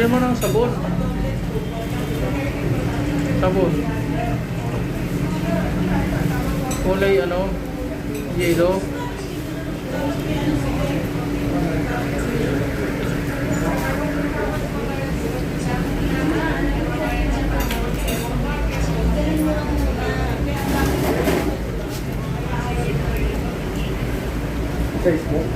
Order mo ng sabon. Sabon. Kulay ano? Yellow. Facebook.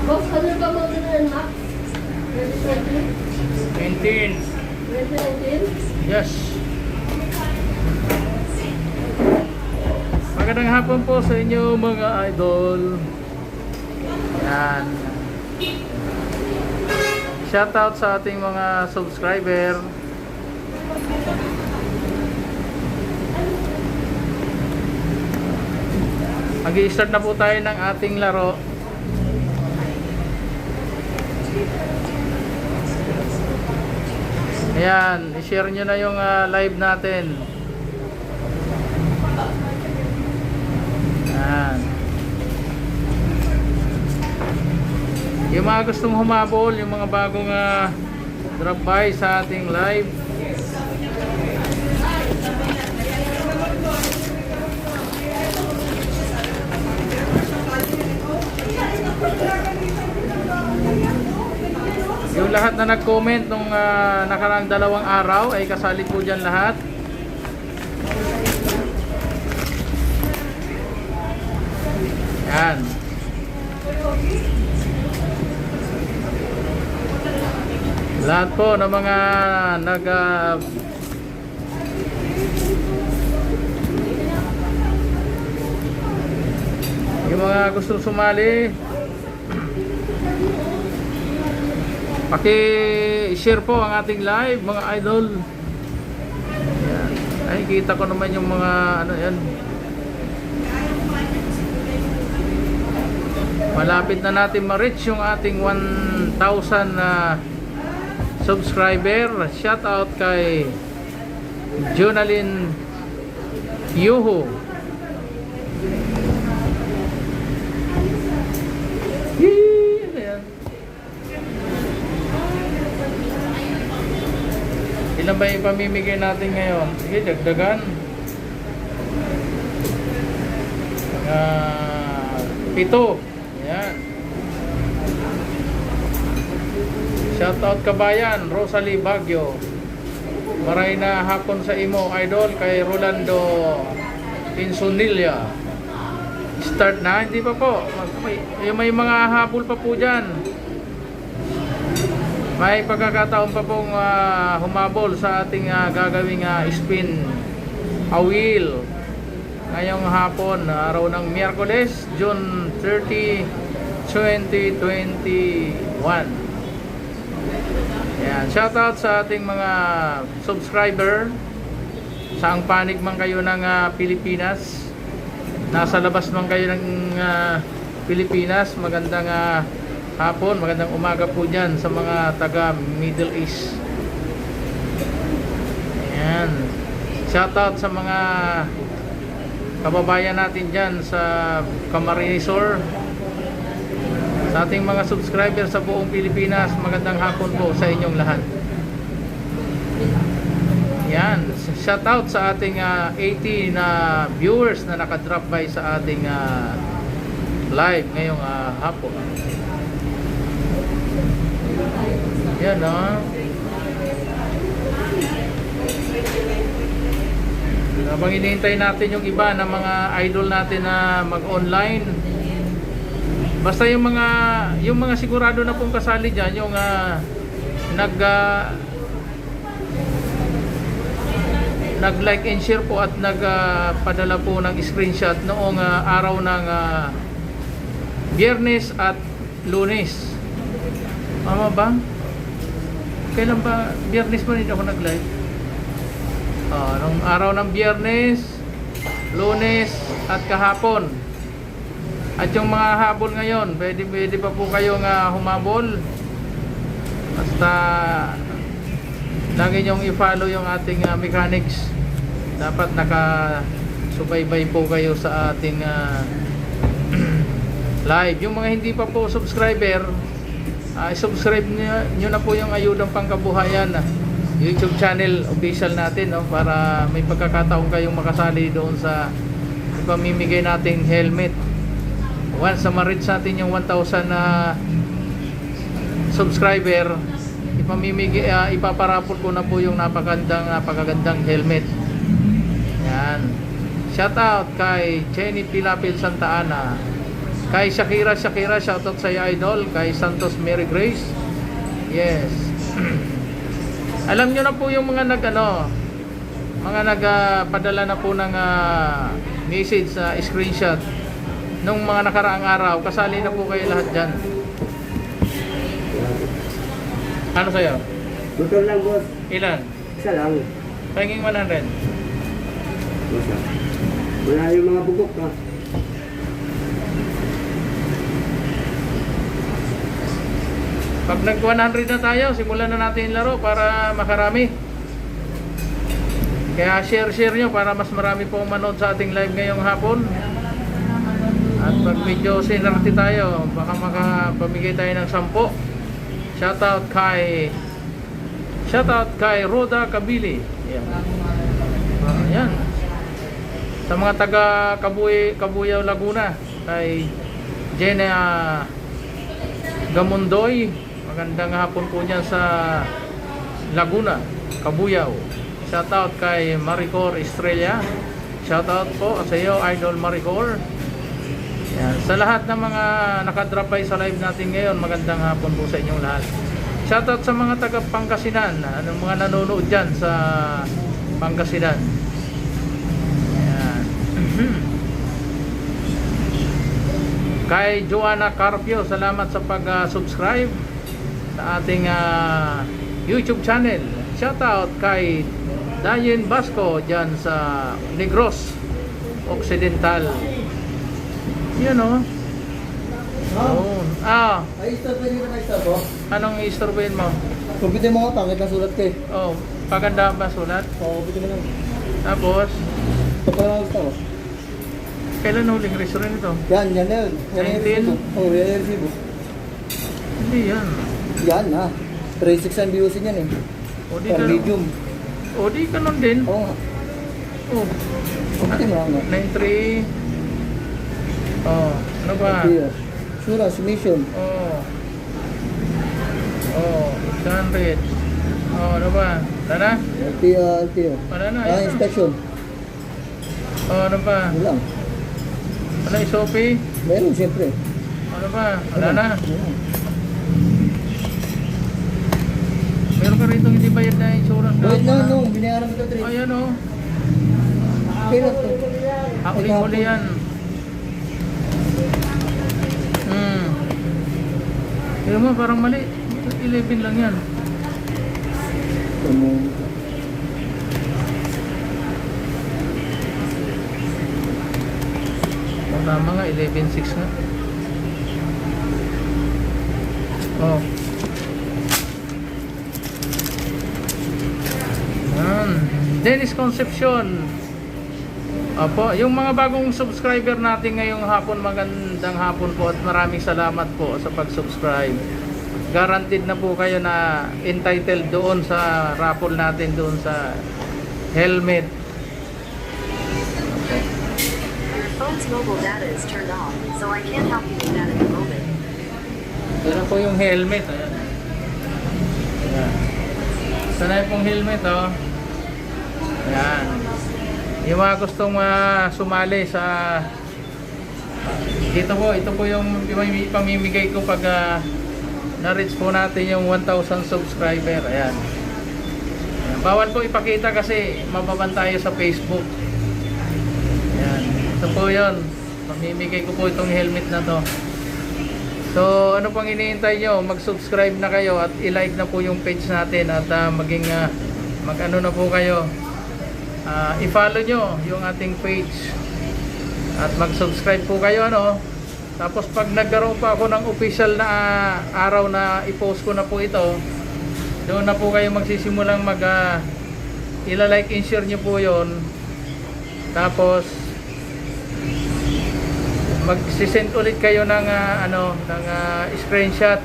Boss, ano ba mo din Max? 19. 2019? Yes. Magandang hapon po sa inyo mga idol. Yan. Shoutout sa ating mga subscriber. Mag-i-start na po tayo ng ating laro. Ayan, i-share nyo na yung live natin. Ayan. Yung mga gustong humabol, yung mga bagong drop by sa ating live, yung lahat na nag-comment nung nakaraang 2 araw ay kasali po dyan lahat. Yan. Lahat po ng mga yung mga gustong sumali, paki-share po ang ating live mga idol. Yan. Ay, kita ko naman yung mga ano yan. Malapit na natin ma-reach yung ating 1,000 subscriber. Shout out kay Jonalyn Yuho. Ilan ba yung pamimigay natin ngayon? Sige, dagdagan. 7. Ayan. Shoutout kabayan, Rosalie Baguio. Maray na hapon sa imo, idol, kay Rolando Insunilla. Start na? Hindi pa po. May mga habol pa po dyan. May pagkakataon pa pong humabol sa ating gagawing spin a wheel ngayong hapon, araw ng Miyerkules, June 30, 2021. Ayan, shoutout sa ating mga subscriber. Saang panig man kayo ng Pilipinas, nasa labas man kayo ng Pilipinas, magandang hapon, magandang umaga po dyan sa mga taga Middle East. Ayan. Shoutout sa mga kababayan natin dyan sa Camarines Sur, Sa ating mga subscriber sa buong Pilipinas, magandang hapon po sa inyong lahat. Yan, shout out sa ating 80 na viewers na nakadrop by sa ating live ngayong hapon. Yan, no? Habang hinihintay natin yung iba na mga idol natin na mag-online, basta yung mga sigurado na pong kasali diyan, yung nag-like and share po at nagpadala po ng screenshot noong araw ng Biyernes at Lunes. Tama ba? Kailan ba? Biyernes pa rin ako nag-live. Nung araw ng Biyernes, Lunes at kahapon. At yung mga habol ngayon, pwede pa po kayong humabol. Basta lagi nyong i-follow yung ating mechanics. Dapat nakasubaybay po kayo sa ating live. Yung mga hindi pa po subscriber, subscribe nyo na po yung Ayudang Pangkabuhayan YouTube channel official natin, no? Para may pagkakataon kayong makasali doon sa ipamimigay nating helmet. Once na ma-reach natin yung 1,000 subscriber, ipaparapol ko na po yung napakagandang helmet. Yan. Shout out kay Jenny Pilapil Santa Ana, kay Shakira, shout out sa iyo, idol. Kay Santos Mary Grace. Yes. Alam nyo na po yung mga nagpadala na po ng message sa screenshot nung mga nakaraang araw. Kasali na po kayo lahat dyan. Ano sa'yo? Motor lang, boss. Ilan? Isa lang. Panging 100. Basta. Wala yung mga bugok, ha? Pag nag 100 na tayo, simulan na natin yung laro para makarami. Kaya share nyo para mas marami pong manood sa ating live ngayong hapon. At pag medyo sinerte tayo, baka makapamigay tayo ng 10. Shoutout kay Roda Kabili. Yan. Yan. Sa mga taga Kabuyaw, Laguna, kay Jenna Gamundoy, magandang hapon po niyan sa Laguna, Kabuyaw. Shoutout kay Maricor Estrella. Shoutout po sa iyo, Idol Maricor. Yan. Sa lahat ng mga nakadrop by sa live natin ngayon, magandang hapon po sa inyong lahat. Shoutout sa mga taga Pangasinan, mga nanonood dyan sa Pangasinan. Yan. Kay Joanna Carpio, salamat sa pag-subscribe sa ating YouTube channel. Shoutout kay Dayen Basco dyan sa Negros Occidental. Yun, o. Oh. Ay, istorbohin mo na istorbo? Anong istorbohin mo? Kumpitin mo nga, pangit na sulat ka eh. Oh, paganda ba sulat? Oo, kumpitin mo lang. Tapos, Ito pa lang gusto ko. kailan huling restaurant ito? Yan na yun. Yan yung 19? resibo. Oo, yan yung resibo. Hindi yan. Yan na. 3.6 ang biusin yan eh. O di Per ka, medium. o di ka nun din. Oo nga. Oh, Kumpitin mo lang nga. 9.3. Oh, ano ba? Okay, Sura, submission. Oh. Oh, 600. Oh, ano ba? Wala na? LTO. Wala na. Ayun na. Inspection. Oh, ano ba? Yun lang. Ano SOP? Meron siyempre. Ano ba? Wala na. Yun. Meron ka rito hindi bayad na insurance. Wait na, no. Binayaran ko ito 3. Ayan, oh. Kaya to. Huli yan. Pero mo, parang mali. 11 lang yan. Oh, tama nga, 11.6 nga. Oh. Yan. Dennis Concepcion. Opo, yung mga bagong subscriber natin ngayong hapon, magandang hapon po at maraming salamat po sa pag-subscribe. Guaranteed na po kayo na entitled doon sa raffle natin doon sa helmet. Your phone's mobile data is turned off, so I can't help you with that at the moment. Ito na po yung helmet. Ayan. Ayan. Ito na pong helmet, oh. Ayan. Yung mga gustong sumali sa dito po, ito po yung pamimigay ko pag na-reach po natin yung 1,000 subscriber. Ayan. Ayan. Bawal po ipakita kasi mababan tayo sa Facebook. Ayan. Ito po yun. Pamimigay ko po itong helmet na to. So ano pang iniintay nyo? Mag-subscribe na kayo at i-like na po yung page natin at maging mag-ano na po kayo. I-follow nyo yung ating page at mag-subscribe po kayo, ano. Tapos pag nagkaroon pa ako ng official na araw na i-post ko na po ito, doon na po kayo magsisimulang ila-like and share nyo po yon. Tapos mag-send ulit kayo ng screenshot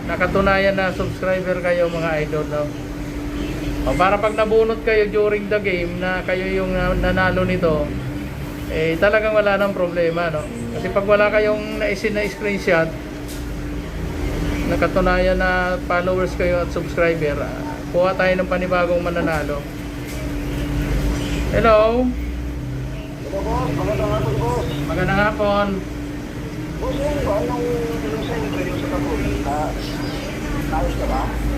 na katunayan na subscriber kayo, mga idol, no? O, para pag nabunot kayo during the game na kayo yung nanalo nito, eh talagang wala nang problema, no? Kasi pag wala kayong naisin na screenshot na katunayan na followers kayo at subscriber, kuha tayo ng panibagong mananalo. Hello? Magandang hapon.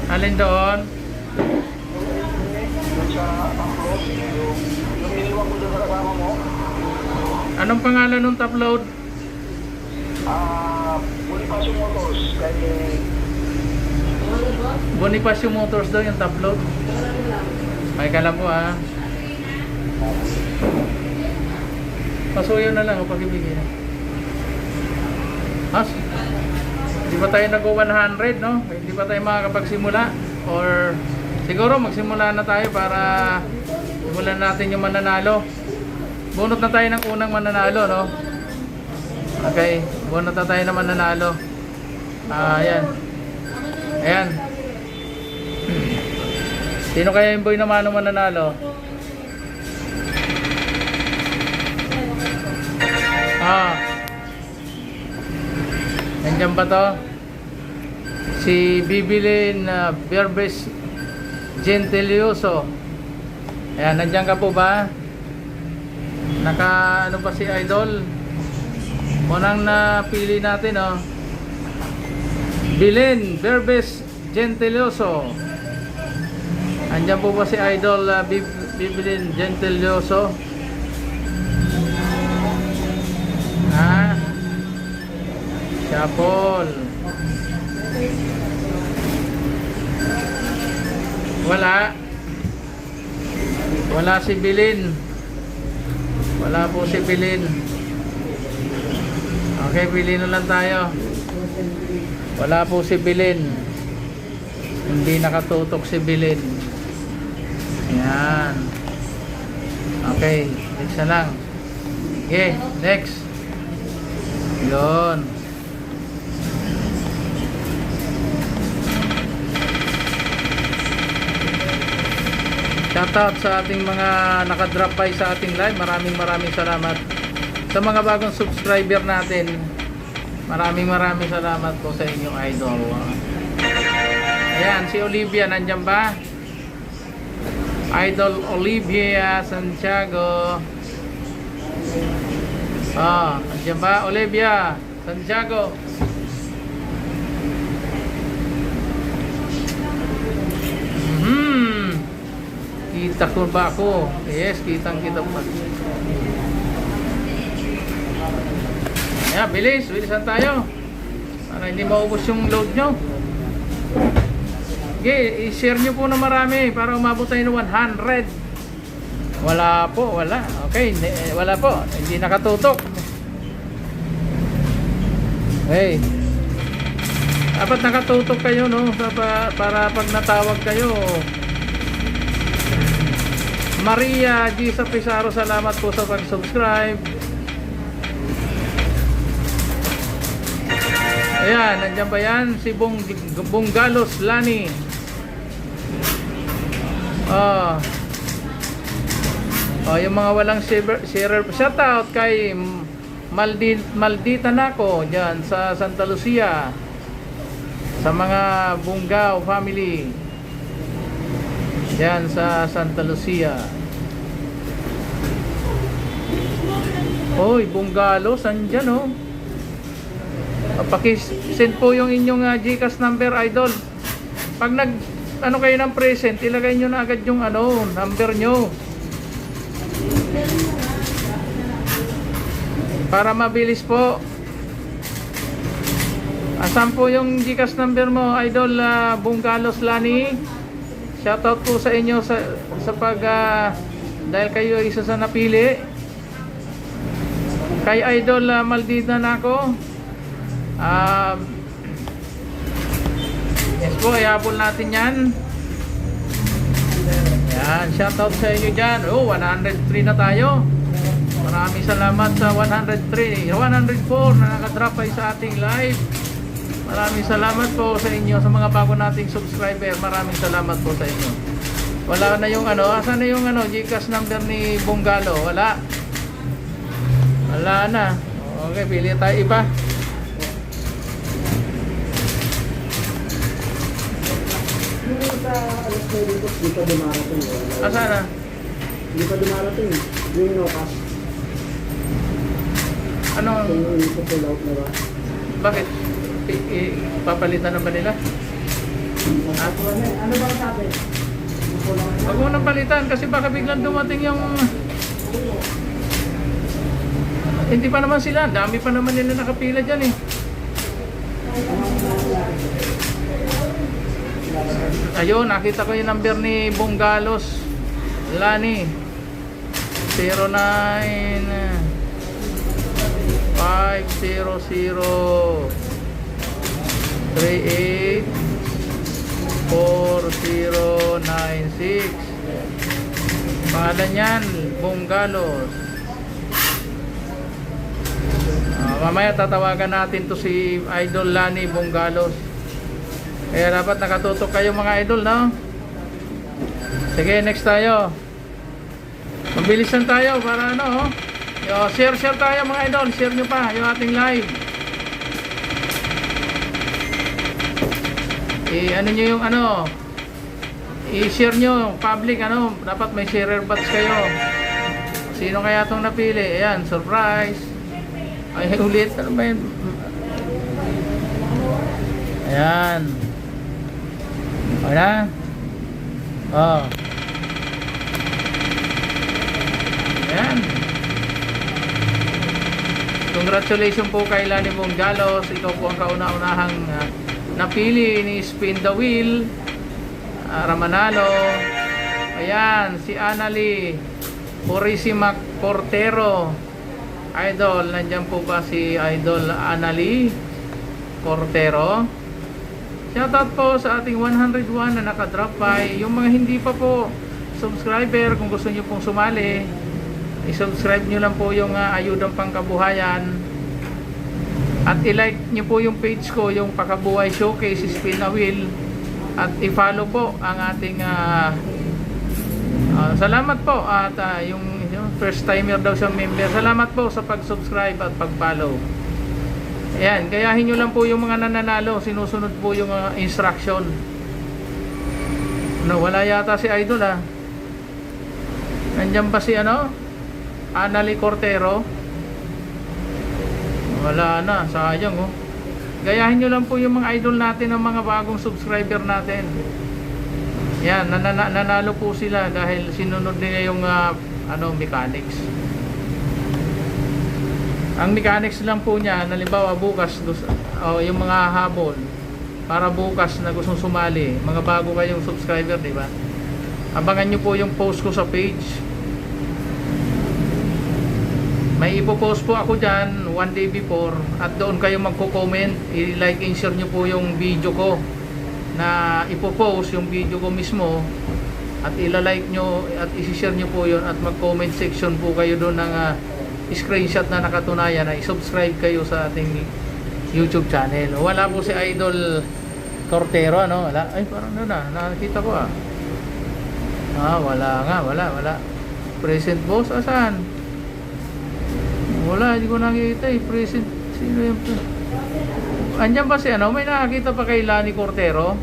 Alin doon? Anong pangalan ng top load? Bonifacio Motors. Bonifacio Motors daw yung top load. May kala po, ah. Pasuyo na lang o pag-ibigay. Has? Hindi pa tayo nag-100, no? Hindi pa tayo makakapagsimula. Or siguro magsimula na tayo para simulan natin yung mananalo. Bunot na tayo ng unang mananalo, no? Okay, bunot na tayo ng mananalo. Ayan. Ayan. Sino kaya yung boy naman ang mananalo? Nandiyan ba to? Si Bibilin Berbes Gentilioso. Ayan, nandiyan ka po ba? Naka ano ba si Idol? Unang napili natin, oh. Bilin Berbes Gentilioso. Nandiyan po ba si Idol Bibilin Gentilioso? Chapol. Wala si Bilin. Wala po si Bilin. Okay, Bilin na lang tayo. Wala po si Bilin. Hindi nakatutok si Bilin. Yan. Okay, next na lang. Okay, next. Yun. Shoutout sa ating mga nakadrop by sa ating live. Maraming salamat. Sa mga bagong subscriber natin, maraming salamat po sa inyong idol. Ayan, si Olivia, nandyan ba? Idol Olivia Santiago. Nandyan ba? Olivia Santiago. Kita ko ba ako? Yes, kitang-kita pa. Yeah, bilisan tayo. Para hindi maubos yung load nyo. Okay, i-share nyo po na marami para umabot tayo ng 100. Wala po, wala. Okay, wala po. Hindi nakatutok. Hey. Dapat nakatutok kayo, no? Para pag natawag kayo, Maria Gisa Pizarro, salamat po sa pag-subscribe. Ayan, nandiyan ba yan? Si Bunggalos Lani. Yung mga walang share. Shout out kay Maldita Nako dyan sa Santa Lucia. Sa mga Bunggao family dyan sa Santa Lucia. Hoy, Bunggalos, andyan oh. Pakisend po yung inyong GCash number, idol. Pag ano kayo ng present, ilagay nyo na agad yung number nyo para mabilis po. Asan po yung GCash number mo, idol Bunggalos Lani? Shoutout po sa inyo sa pag dahil kayo isa sa napili. Kay idol Maldita Nako, yes po, ihabol natin yan. Yan, shoutout sa inyo dyan. 103 na tayo. Maraming salamat sa 103 104 na nakadrop ay sa ating live. Maraming salamat po sa inyo, sa mga bago nating subscriber. Maraming salamat po sa inyo. Wala na yung asan na yung GCash number ni Bunggalo? Wala na. Okay, pili tayo iba. Yung sa alas na dito, di pa dumarating. Asan na? Di pa dumarating. Yung no-cash. Ano? Yung pull out na ba? Bakit? Papalitan na ba nila? Ano bang sabi? Huwag mo nang palitan kasi baka biglang dumating yung... Hindi pa naman sila. Dami pa naman nila nakapila dyan eh. Ayun, nakita ko yung number ni Bunggalos Lani. 09 500 38 4096. Pangalan yan, Bunggalos. Mamaya tatawagan natin to si Idol Lani Bunggalos. Kaya dapat nakatutok kayo mga idol, no? Sige, next tayo. Mabilisan tayo para share tayo mga idol. Share nyo pa yung ating live. Ano nyo yung i-share nyo public, dapat may sharer bots kayo. Sino kaya itong napili? Ayan, surprise. Ay, ulit. Ano ba yun? Ayan. Okay na? Ayan. Congratulations po kay Lani Bunggalos. Ikaw po ang kauna-unahang napili ni Spin the Wheel. Ramanalo. Ayan, si Annalie Purisima Cortero. Idol, nandyan po ba si Idol Annalie Cortero? Shoutout po sa ating 101 na nakadrop by. Yung mga hindi pa po subscriber, kung gusto nyo pong sumali, i-subscribe nyo lang po yung Ayudang Pangkabuhayan. At i-like nyo po yung page ko, yung Pakabuhay Showcase, Spin a Wheel. At i-follow po ang ating salamat po. At yung first timer daw siyang member, salamat po sa pag-subscribe at pag-follow. Ayan, gayahin nyo lang po yung mga nananalo. Sinusunod po yung instruction. Wala yata si Idol Nandiyan pa si Annalie Cortero. Wala na, sayang Gayahin nyo lang po yung mga idol natin, ang mga bagong subscriber natin. Yan, nanalo po sila dahil sinunod nila yung mechanics. Ang mechanics lang po niya, halimbawa bukas yung mga habol para bukas na gustong sumali, mga bago kayong subscriber, di ba? Abangan nyo po yung post ko sa page. May ipopost po ako dyan one day before at doon kayo magko-comment, i-like and share nyo po yung video ko na ipopost, yung video ko mismo at ilalike nyo at isi-share nyo po yun at mag-comment section po kayo doon ng screenshot na nakatunayan na i-subscribe kayo sa ating YouTube channel. Wala po si Idol Cortero, ano? Wala. Ay, parang nakikita ko wala nga, wala. Present boss, asan? Wala, hindi ko nakikita present. Sino yung andyan ba si may nakakita pa kay Lani Cortero?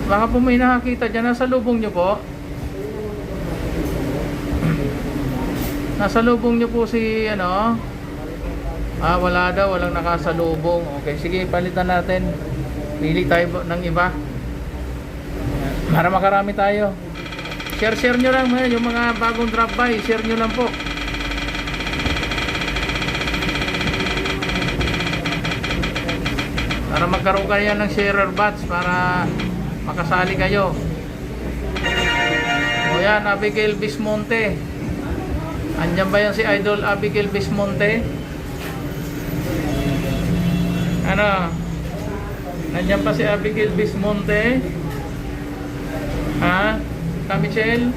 Baka po may nakakita dyan. Nasa lubong nyo po. Nasa lubong nyo po si wala daw. Walang nakasalubong. Okay, sige, palitan natin. Pili tayo ng iba. Para makarami tayo. Share nyo lang yung mga bagong drop by. Share nyo lang po. Para magkaroon kayo ng sharer bots para makasali kayo. O yan, Abigail Bismonte. Andyan ba yan si Idol Abigail Bismonte? Andyan pa si Abigail Bismonte? Michelle?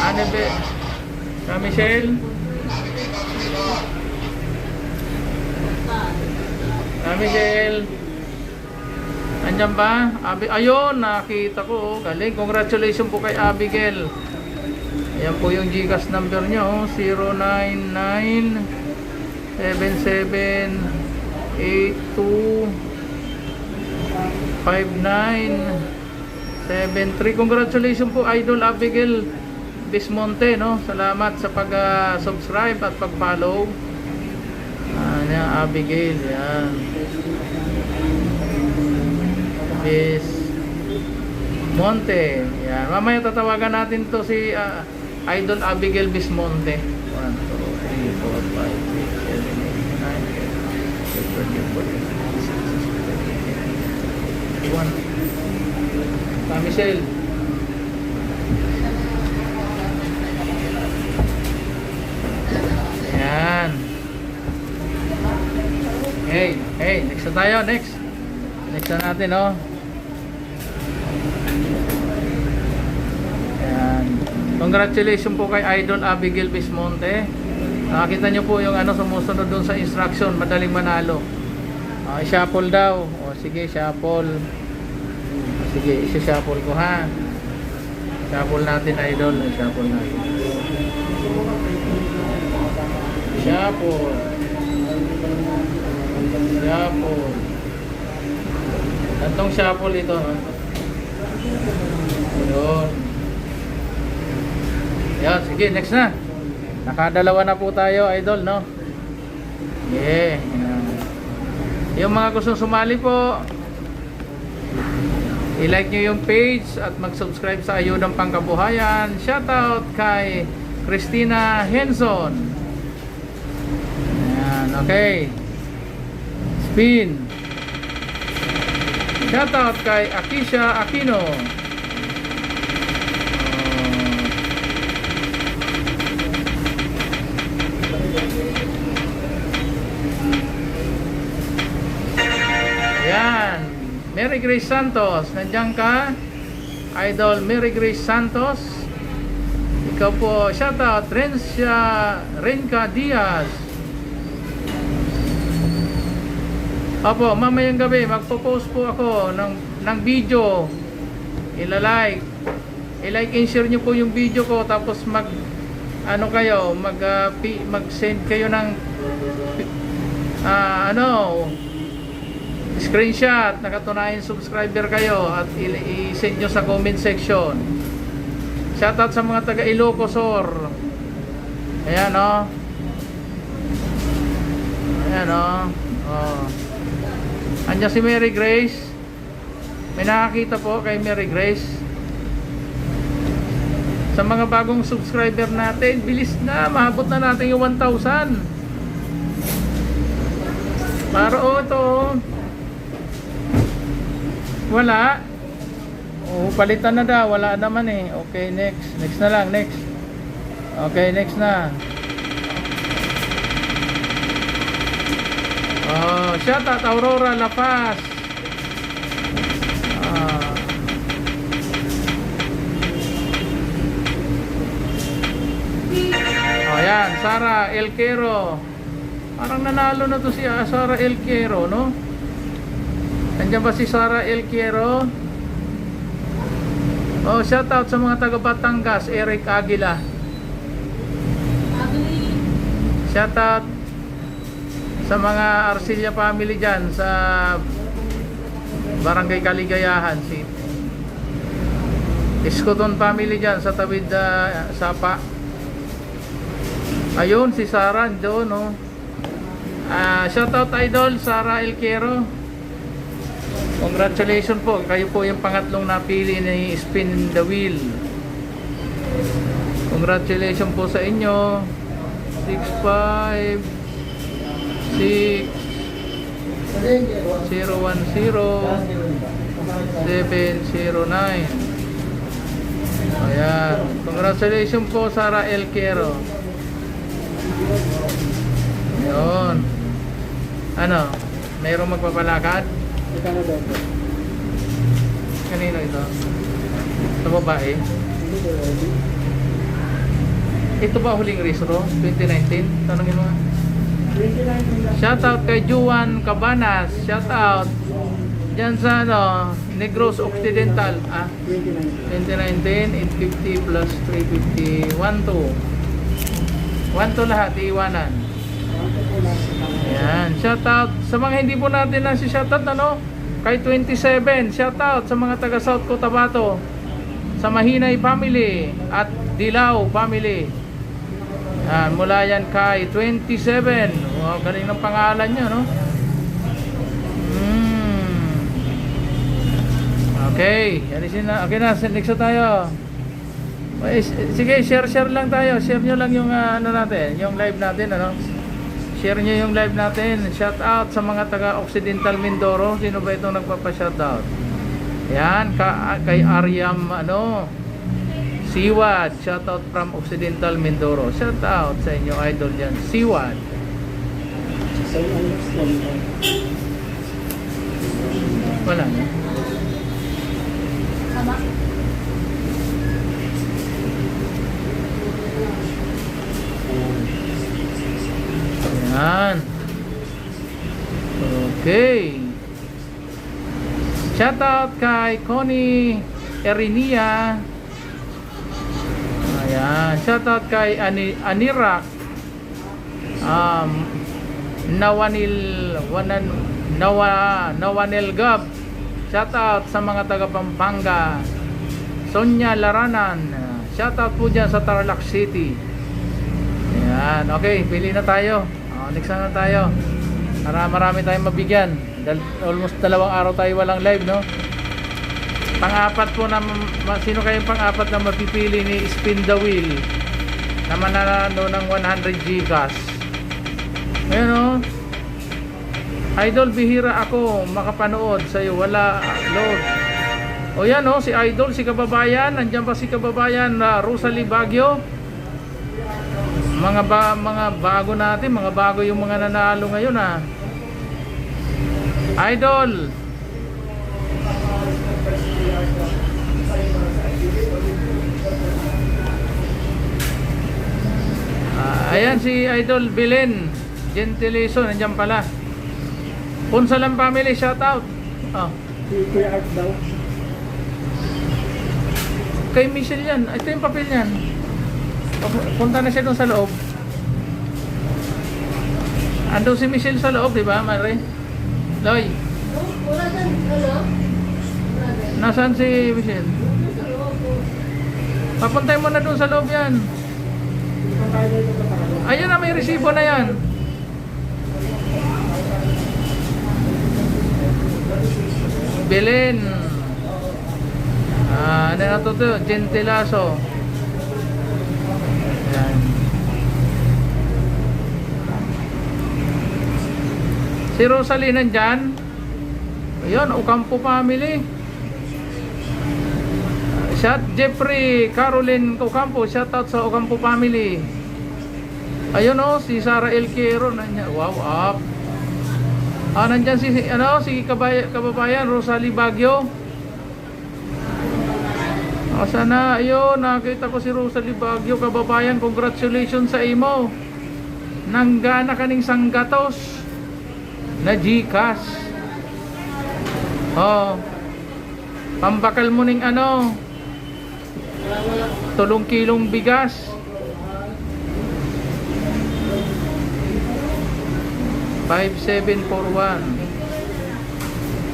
Ano ba? Michelle? Michelle? Andyan ba? Ayun, nakita ko. Galing. Congratulations po kay Abigail. Ayan po yung GCash number nyo. 099-7782-5973. Congratulations po Idol Abigail Bismonte, no? Salamat sa pag-subscribe at pag-follow. Abigail, yan. Bismonte. Yan. Mamaya tatawagan natin to si Idol Abigail Bismonte. 1, 2, 3, 4, 5, 6, 7, 8, 9, 10, 11, 12, 13, 14, 15, 16, 17, 18, 19, 20, 21. Michelle. Yan. Hey, next na tayo, next na natin, Ayan. Congratulations po kay Idol Abigail Bismonte. Nakita nyo po yung sumusunod dun sa instruction, madaling manalo. I-shuffle daw. Sige, shuffle. Sige, i-shuffle ko Shuffle natin, Idol. Shuffle natin. Shuffle. Gantong shuffle ito, Ayun. Yan, sige, next na. Nakadalawa na po tayo, Idol, no? Yeah. Yung mga gustong sumali po, i-like nyo yung page at mag-subscribe sa Ayudang Pangkabuhayan. Shoutout kay Christina Henson. Ayan, okay. Spin. Shoutout kay Akisha Aquino. Yan. Mary Grace Santos, nandiyan ka? Idol Mary Grace Santos. Ikaw po, shoutout Renka Diaz. Opo, mamayang gabi magpo-post po ako ng video. I-like and share nyo po yung video ko, tapos mag-send kayo ng screenshot nakatunayan subscriber kayo at i-send nyo sa comment section. Shoutout sa mga taga Ilocosor. Ayan, Andiyan si Mary Grace. May nakakita po kay Mary Grace. Sa mga bagong subscriber natin, bilis na, mahabot na natin yung 1,000. Para ito wala. Palitan na daw, wala naman eh. Okay, next na lang, next. Okay, next na. Shoutout Aurora La Paz. Ayan, Sara Elquero. Parang nanalo na to si Sara Elquero, no? Nandiyan ba si Sara Elquero? Oh, shout out sa mga taga Batangas, Eric Aguila. Shout out sa mga Arcilla family dyan sa Barangay Kaligayahan, si Escoton family dyan sa Tawid Sapa. Ayun, si Sara doon, no? Shout out idol, Sara Elquero. Congratulations po, kayo po yung pangatlong napili ni Spin the Wheel. Congratulations po sa inyo. 656 010 709. Ayan, congratulations po Sara Elquero. Yun. Ano, mayroong magpapalakad? Ikano daw po? Kanino ito? Sa babae? Ito ba huling race ro? 2019? Tanongin mo nga. 2019 lang. Shout out kay Juan Cabanas. Shout out dyan sa ano, Negros Occidental. 2019. 2019, 850 plus 350, 12. 12 lahat, iiwanan. Ayan, shout out sa mga hindi po natin na si shout out, ano? Kay 27, shout out sa mga taga South Cotabato, sa Mahinay family at Dilao family. Ayan, mula yan kay 27. Wow, galing ng pangalan nyo, no? Okay, alisin na. Okay na, next na tayo. Sige, share lang tayo. Share nyo lang yung ano natin, yung live natin, ano? Share nyo yung live natin. Shout out sa mga taga Occidental Mindoro. Sino ba itong nagpapa-shout out? Yan, kay Aryam, ano? Siwad. Shout out from Occidental Mindoro. Shout out sa inyo idol dyan. Siwad. Sa understand. Wala na. Tama. Yan. Okay. Shout out kay Connie Erinia. Ayan. Shout out kay Anirak. Nawanil Gab. Shout out sa mga taga Pampanga. Sonia Laranan. Shout out po dyan sa Tarlac City. Ayan. Okay, pili na tayo. Next na tayo. Marami tayong mabigyan. Almost 2 araw tayo walang live, no? Pang-apat po na sino kayong pang-apat na mapipili ni Spin the Wheel na mananalo ng 100 Gcash. Ayun, no? Idol, bihira ako makapanood sa iyo, wala load. O yan, no? Si Idol, si kababayan, nandiyan pa si kababayan na Rosalie Baguio. Mga bago natin, mga bago yung mga nanalo ngayon, ha. Idol. Ayan si Idol Belen Gentiliso, nandiyan pala. Punsalan family, shout out. Si Kuya Art daw. Kay Michelle yan. Ito yung papel yan. Punta na siya doon sa loob. Ando si Michelle sa loob, di ba, Mare? Loy, Wala dyan, ano? Wala dyan. nasaan si Michelle? Sa loob po. Papuntay mo na doon sa loob yan. Ayun na, may resibo na yan. Belen. Ano na to? Gentilaso. Yan. Si Rosalie nandyan. Ayun, Ocampo family. Shout Jeffrey Caroline Ocampo, shout out sa Ocampo family. Ayun, oh, si Sara Elquero nandyan. Wow, up. Nandyan si si kababayan Rosalie Baguio. O sana, ayun, nakita ko si Rosalie Baguio, kababayan, congratulations sa imo. Nanggana kaning sanggatos na Gcash. Oh. Pambakal mo ning ano, 3 kilong bigas. $5,741.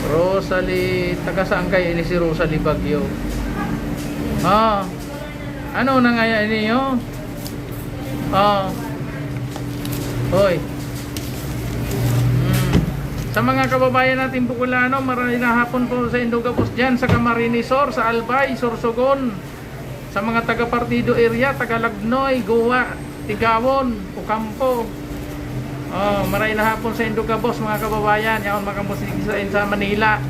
Rosalie, taga saan kayo ini si Rosalie Baguio? Ah. Ano na nga ninyo? Ah. Hoy. Sa mga kababayan natin Bukulano, marami na hapon po sa Indogapos dyan, sa Camarines Sur, sa Albay, Sorsogon, sa mga taga Partido area, taga Lagnoy, Goa, Tigawon, Ocampo. Oh, marami na hapon sa Indogapos mga kababayan, yan makamusik sa Manila.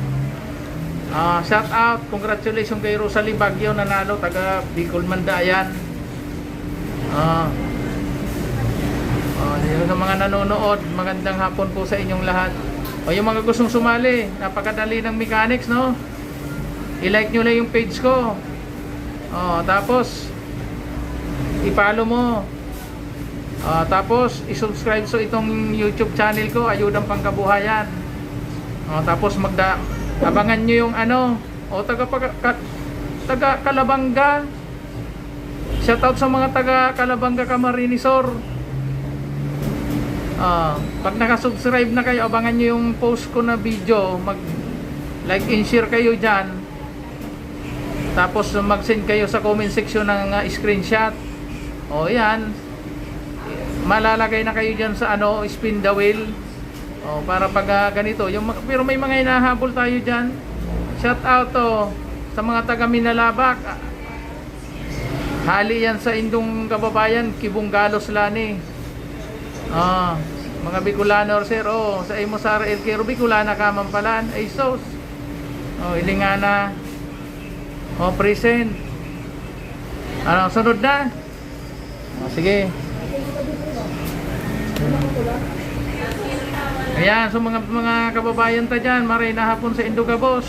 Shout out, congratulations kay Rosalie Baguio, nanalo, taga Bicol Mandayan. Sa mga nanonood, magandang hapon po sa inyong lahat. O yung mga gustong sumali, napakadali ng mechanics, no? I-like nyo lang yung page ko. Tapos i-follow mo. Tapos i-subscribe sa itong YouTube channel ko, Ayudang Pangkabuhayan. Tapos abangan nyo yung ano, taga Calabanga. Shout out sa mga taga Calabanga, Camarines Sur. Pag nakasubscribe na kayo, abangan nyo yung post ko na video, mag like and share kayo dyan, tapos mag send kayo sa comment section ng screenshot. Yan, malalagay na kayo dyan sa ano, spin the wheel, para pag ganito yung, pero may mga hinahabol tayo dyan. Shout out sa mga taga Minalabak, hali yan sa indong kababayan, Kibunggalos Lani. Mga Bicolano sir, sa imo Sara El Quero, Bicolana ka man palan, ay sos. Ilingana. Present. Ano, sunod na? Sige. Ayan, so mga kababayan ta dyan, maray na hapon sa Indogabos.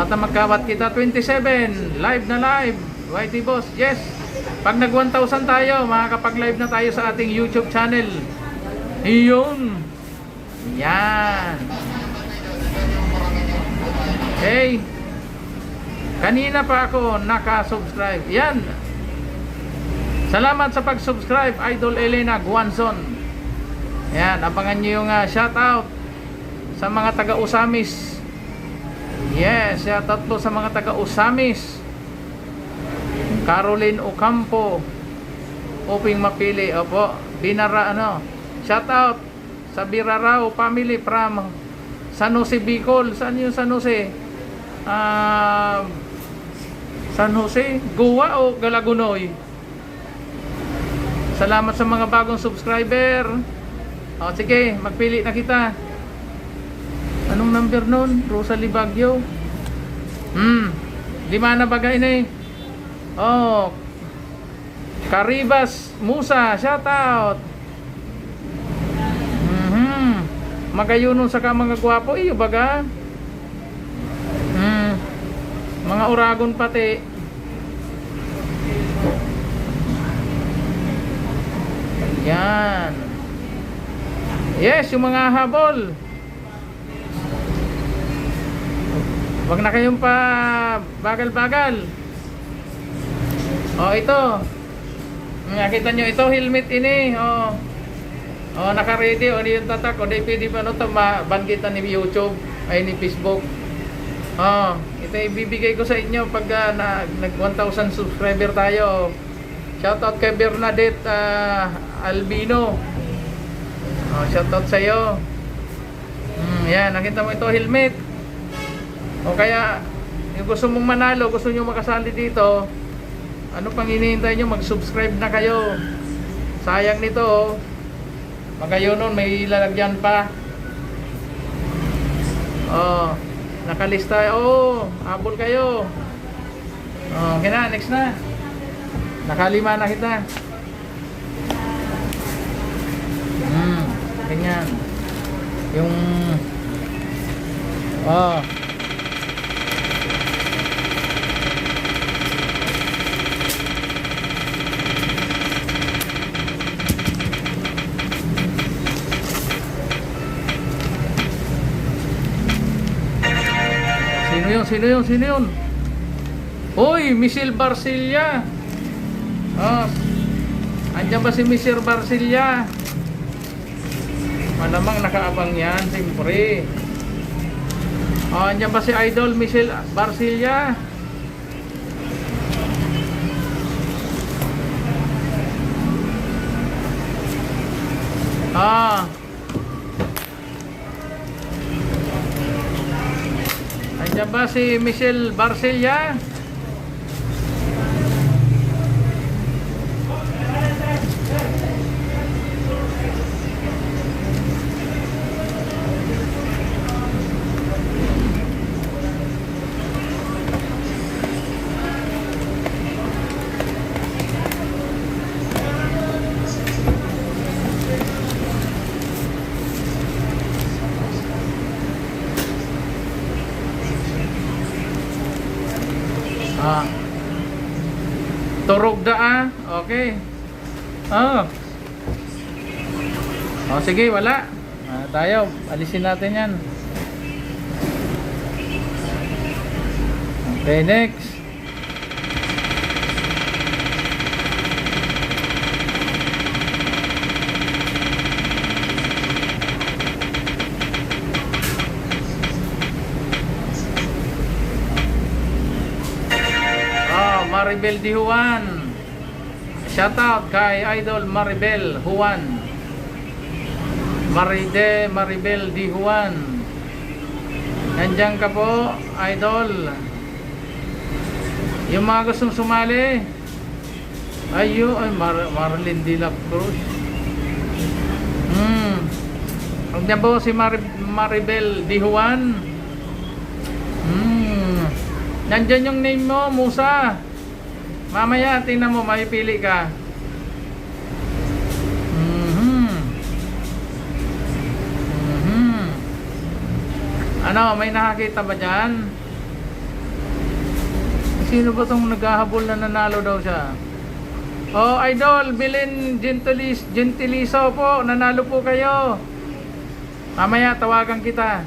Magkawat kita 27, live na live. YT Boss, yes. Pag nag 1,000 tayo, makakapag-live na tayo sa ating YouTube channel. Iyon. Yan. Hey. Kanina pa ako naka-subscribe. Yan. Salamat sa pag-subscribe, Idol Elena Guanzon. Yan, abangan nyo yung shoutout sa mga taga-Usamis. Yes, shoutout po sa mga taga-Usamis. Caroline Ocampo, Oping Mapili, opo, Binara, shout out sa Birarao family from San Jose, Bicol. Saan yung San Jose? San Jose, Goa o Galagunoy? Salamat sa mga bagong subscriber. Sige, magpili na kita. Anong number nun? Rosalie Baguio. 5 na bagay na eh. Caribas Musa, shout out. Magayunon sa ka mga gwapo, iyo baga. Mga Uragon pati. Yan. Yes, yung mga habol. Wag na kayong pa bagal-bagal. Ito. Nakita nyo ito, helmet ini. Naka-ready. Di yung tatak. Di pwede pa banggit ni YouTube. Ay ni Facebook. Ito ibibigay ko sa inyo pag nag 1,000 subscriber tayo. Shoutout kay Bernadette Albino. Shoutout sa iyo. Yan, nakita mo ito, helmet. Kaya yung gusto mong manalo, gusto nyo makasali dito, ano pang hinihintay nyo? Mag-subscribe na kayo. Sayang nito. Magayon nun, may lalagyan pa. Nakalista. Habol kayo. Okay na, next na. Nakalima na kita. Ganyan. Yung yun? Sino yun? Sino yun? Hoy, Michelle Barcilla. Oh, andyan ba si Michelle Barcilla? Malamang nakaabang yan, siyempre. Oh, andyan ba si Idol Michelle Barcilla? Ah. Andyan ba si Michelle Barcilla? Ah. Turog da. Okay. Oh. Oh, sige, wala. Tayo, alisin natin 'yan. Okay, next. Maribel Di Juan. Shout out kay Idol Maribel Juan. Maribel Di Juan. Nandiyan ka po, Idol. Yung mga gustong sumali. Ay Marlene de la Cruz. Nandiyan po si Maribel Di Juan. Nandiyan yung name mo, Musa. Mamaya, tingnan mo, maipili ka. Ano, may nakakita ba dyan? Sino ba itong naghahabol na nanalo daw siya? Oh, Idol, Bilin Gentiliso po, nanalo po kayo. Mamaya, tawagan kita.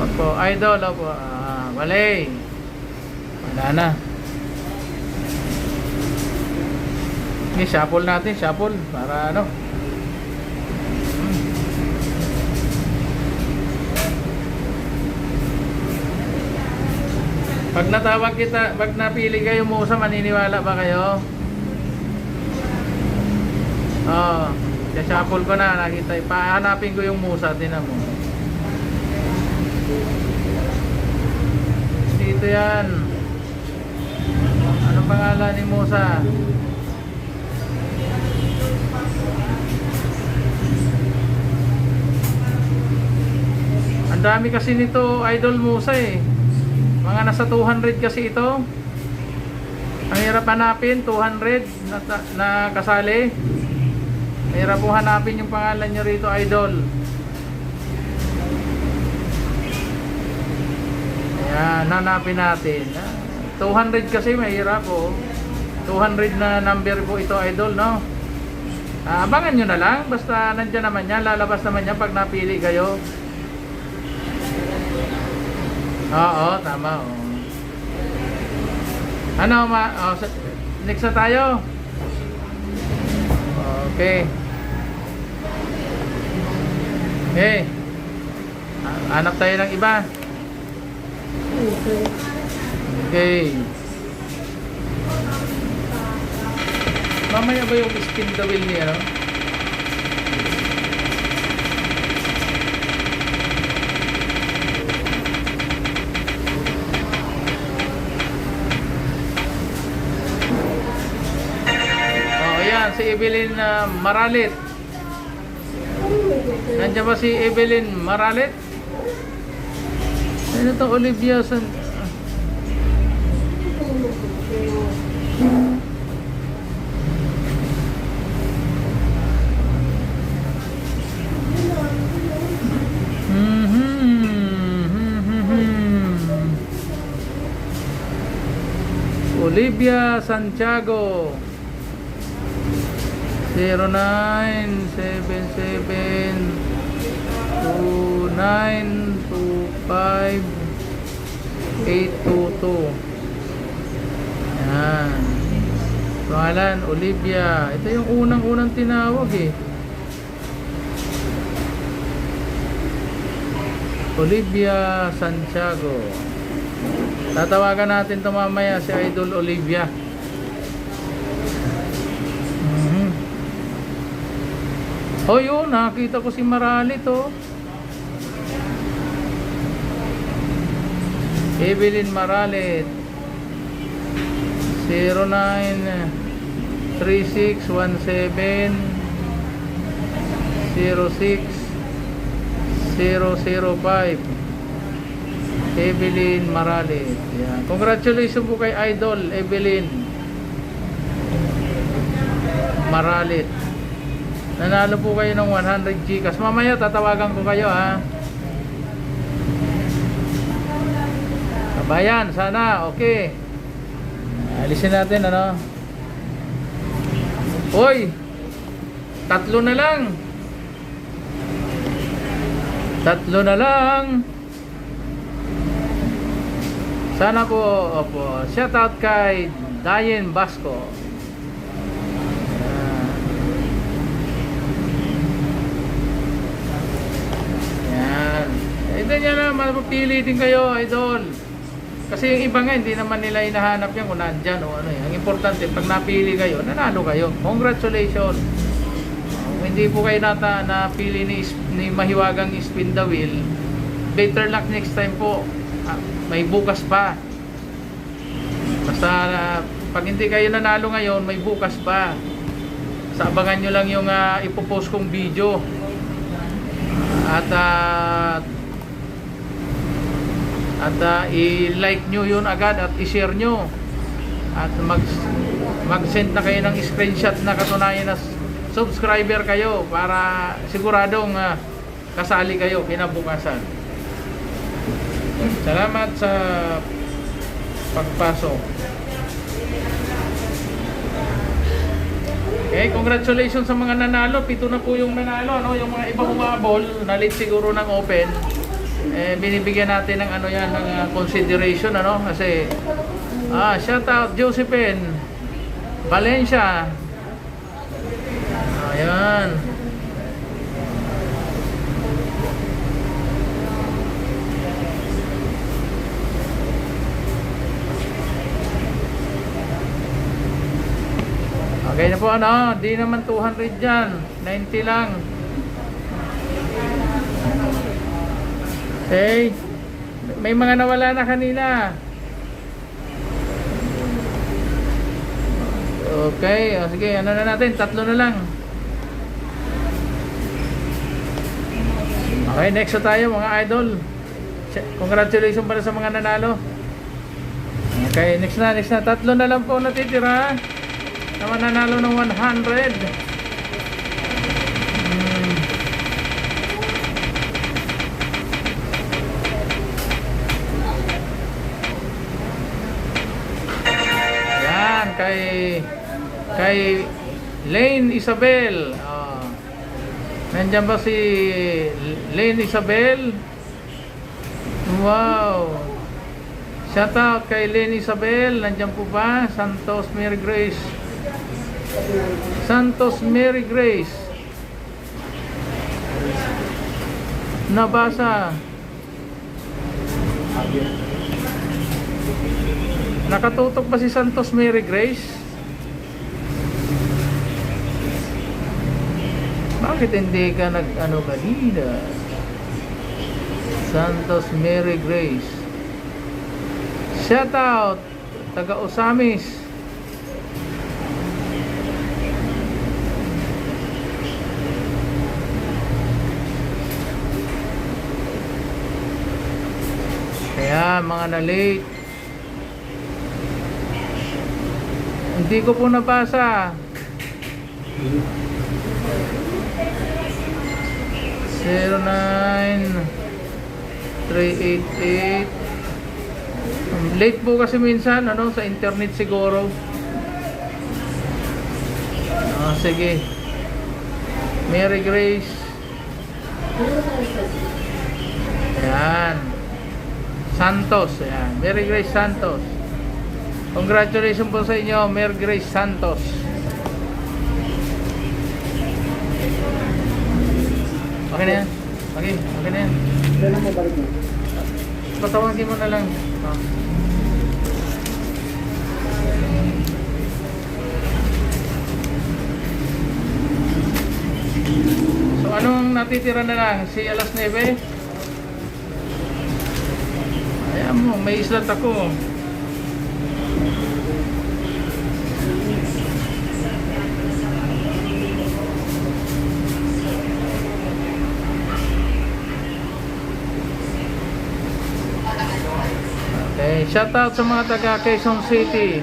Opo, Idol, opo. Balay. Wala na. Ini shuffle natin, shuffle para ano. Pag natawag kita, pag napili kayo Musa, maniniwala ba kayo? Oh, shuffle ko na, nakita. Pahanapin ko yung Musa, tinan mo. Dito yan. Anong pangalan ni Musa? Ang dami kasi nito, Idol Musa eh. Mga nasa 200 kasi ito. Ang hirap hanapin, 200 na kasali. Hirap po hanapin yung pangalan nyo rito, Idol. Ayan, hanapin natin. 200 kasi mahirap po. 200 na number po ito, Idol, no? Abangan nyo na lang. Basta nandyan naman yan. Lalabas naman yan pag napili kayo. Oo, tama. Oo. Ano, next na tayo. Okay. Okay. Hanap tayo ng iba. Okay. Mamaya ba yung spin the wheel niya, no? Oh, ayan, si Evelyn Maralit. Nandiyan ba si Evelyn Maralit? Ano to, Olivia San... Olivia Santiago 09772929 822. Yan. Pangalan, Olivia. Ito yung unang-unang tinawag eh. Olivia Santiago. Tatawagan natin ito mamaya si Idol Olivia. Oh yun, nakita ko si Maralit oh. Evelyn Maralit 0936170605. Evelyn Maralit. Yan. Congratulations po kay Idol Evelyn Maralit. Nanalo po kayo ng 100 Gcash. Mamaya tatawagan ko kayo ha. Kabayan, sana. Okay. Alisin natin ano. Hoy. 3 na lang. 3 na lang. Sana po, opo. Shout out kay Dayen Basco. Ito niya na, mapapili din kayo, idol. Kasi yung iba nga, hindi naman nila hinahanap yan kung nandyan o ano eh. Ang importante, pag napili kayo, nanalo kayo. Congratulations. Kung hindi po kayo napili ni Mahiwagang Spin the Wheel, better luck next time po. May bukas pa. Basta, pag hindi kayo nanalo ngayon, may bukas pa. Basta abangan nyo lang yung ipopost kong video. At i-like nyo yun agad at i-share nyo at mag-send na kayo ng screenshot na katunayan na subscriber kayo para siguradong kasali kayo kinabukasan. Salamat sa pagpasok. Okay, congratulations sa mga nanalo. 7 na po yung nanalo, no? Yung mga ibang umabol na late siguro ng open, binibigyan natin ng ano yan, ng consideration ano, kasi shout out Josephine Valencia. Ayan. Okay na po ano, di naman 200 dyan, 90 lang. Okay. May mga nawala na kanina. Okay, sige, ano na natin, 3 na lang. Okay, next na tayo mga idol. Congratulations pala sa mga nanalo. Okay, next na, 3 na lang po natitira. Na mananalo ng 100. Kay Lane Isabel. Nandiyan ba si Lane Isabel? Wow. Shout out kay Lane Isabel. Nandiyan po ba? Santos Mary Grace. Santos Mary Grace. Nabasa. Nakatutok ba si Santos Mary Grace? Bakit hindi ka nag-ano kanina? Santos Mary Grace. Shout out taga Osamis. Kaya mga na-late, hindi ko po nabasa. 09388. Late po kasi minsan ano, sa internet siguro. Sige. Mary Grace. Ayan. Santos. Ayan. Mary Grace Santos. Congratulations po sa inyo, Mary Grace Santos. Okay na yan? Okay na yan. Kailan mo balik mo? Patawagin mo na lang. Oh. So anong natitira na lang? Si alas 9? Ayan mo, may islat ako. Okay, shout out sa mga taga Quezon City.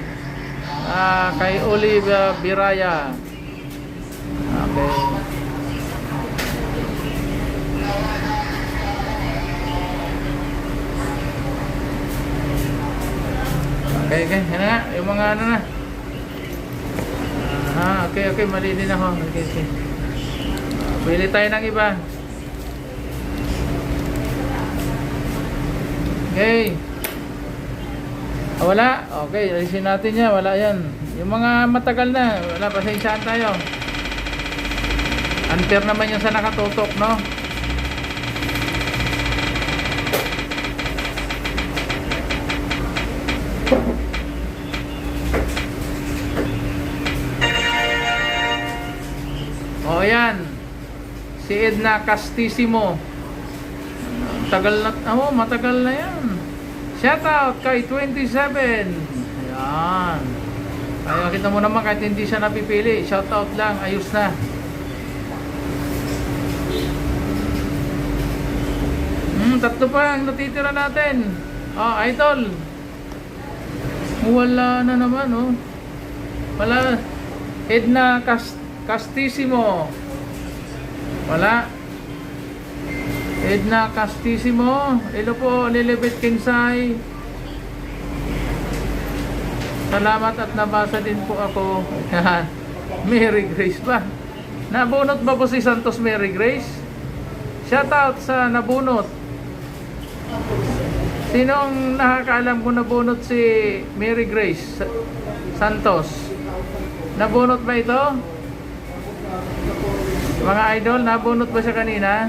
Kay Olive Biraya. Okay. Okay, yan na nga, yung mga ano na. Okay, mali din ako. Okay. Pili tayo ng iba. Okay. Wala? Okay, alisin natin yan. Wala yan. Yung mga matagal na, wala, pasensyaan tayo. Unfair naman yung sa nakatutok, no? O yan. Si Edna Castisimo. Tagal na, matagal na yan. Shout out kay 27. Ayan. Kaya kita mo naman kahit hindi siya napipili. Shout out lang, ayos na. Tatlo pa ang natitira natin. Idol. Wala na naman, oh. Wala. Edna Castisimo. Wala. Edna Castisimo. Hello po, Lilibet Kinsay. Salamat at nabasa din po ako. Mary Grace ba? Nabunot ba po si Santos Mary Grace? Shout out sa nabunot. Sinong nakakaalam kung nabunot si Mary Grace Santos? Nabunot ba ito? Mga idol, nabunot ba siya kanina?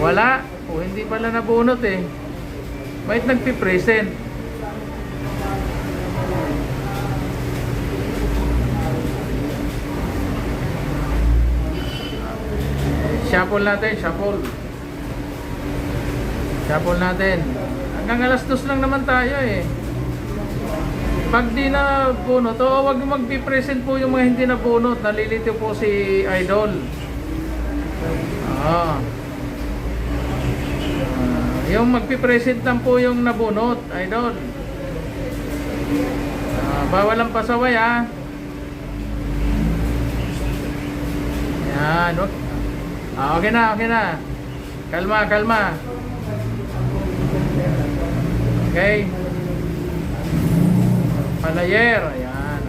Wala. Hindi pala nabunot eh. Bakit nagpipresent? Shuffle natin, shuffle. Shuffle natin. Hanggang alas 2 lang naman tayo eh. Pag di na bunot, wag magpipresent po yung mga hindi na bunot. Nalilito po si idol. Yung magpipresent lang po yung nabunot, idol. Bawal ang pasaway, ha. Yan, okay na. Kalma. Okay. Palayer, ayan.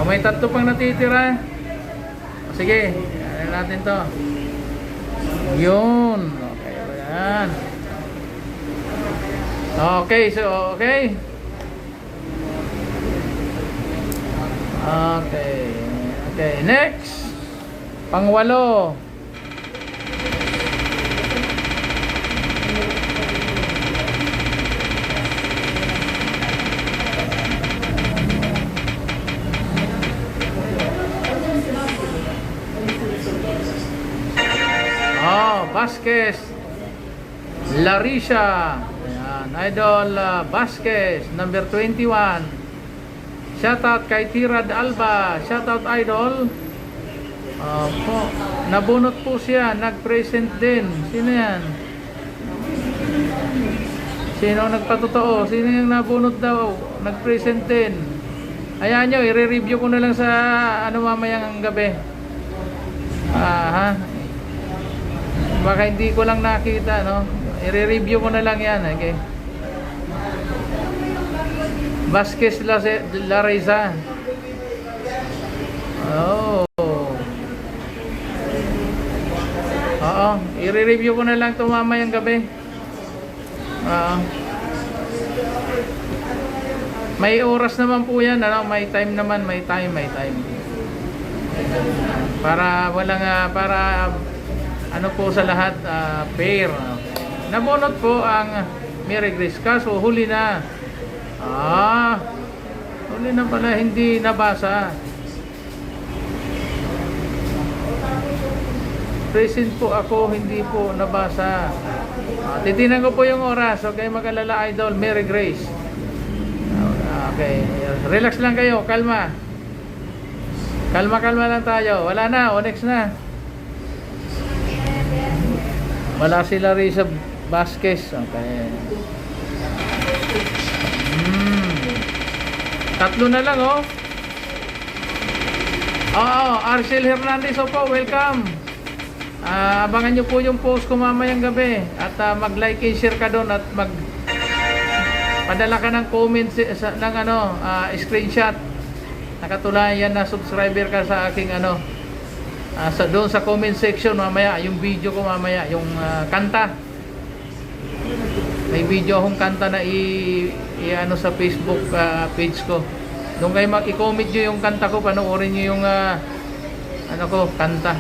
May tatlo pang natitira. Sige, ayan natin to. Yun. Okay, ayan. Okay, okay. Okay, next. Pangwalo. Vasquez Larisha. Ayan, idol Vasquez, number 21. Shoutout kay Tirad Alba. Shoutout idol. Nabunot po siya, nag-present din. Sino yan? Sino nagpatotoo? Sino yung nabunot daw? Nag-present din. Ayan nyo, i-review ko na lang sa mamayang gabi. Baka hindi ko lang nakita, no? I-review ko na lang yan, okay? Vasquez Larisa. Oo, i-review ko na lang ito mamayang gabi. Ah. May oras naman po yan, ano? May time naman, may time. Para walang, para ano po sa lahat, fair. Nabunot po ang Mary Grace, kaso huli na. Huli na pala, hindi nabasa. Present po ako, hindi po nabasa. Titinan ko po yung oras. Okay, mag-alala idol, Mary Grace. Okay, relax lang kayo, kalma. Kalma lang tayo. Wala na, o next na. Wala sila Risa Vasquez. Okay. Tatlo na lang, oh. Oo, Arcel Hernandez, opo, welcome. Abangan nyo po yung post ko mamayang gabi. At mag-like and share ka doon at padala ka ng comment ng screenshot. Nakatulayan na subscriber ka sa aking doon sa comment section mamaya, yung video ko mamaya, yung kanta. May video akong kanta na sa Facebook page ko. Doon kayo i-comment nyo yung kanta ko, panoorin nyo yung kanta.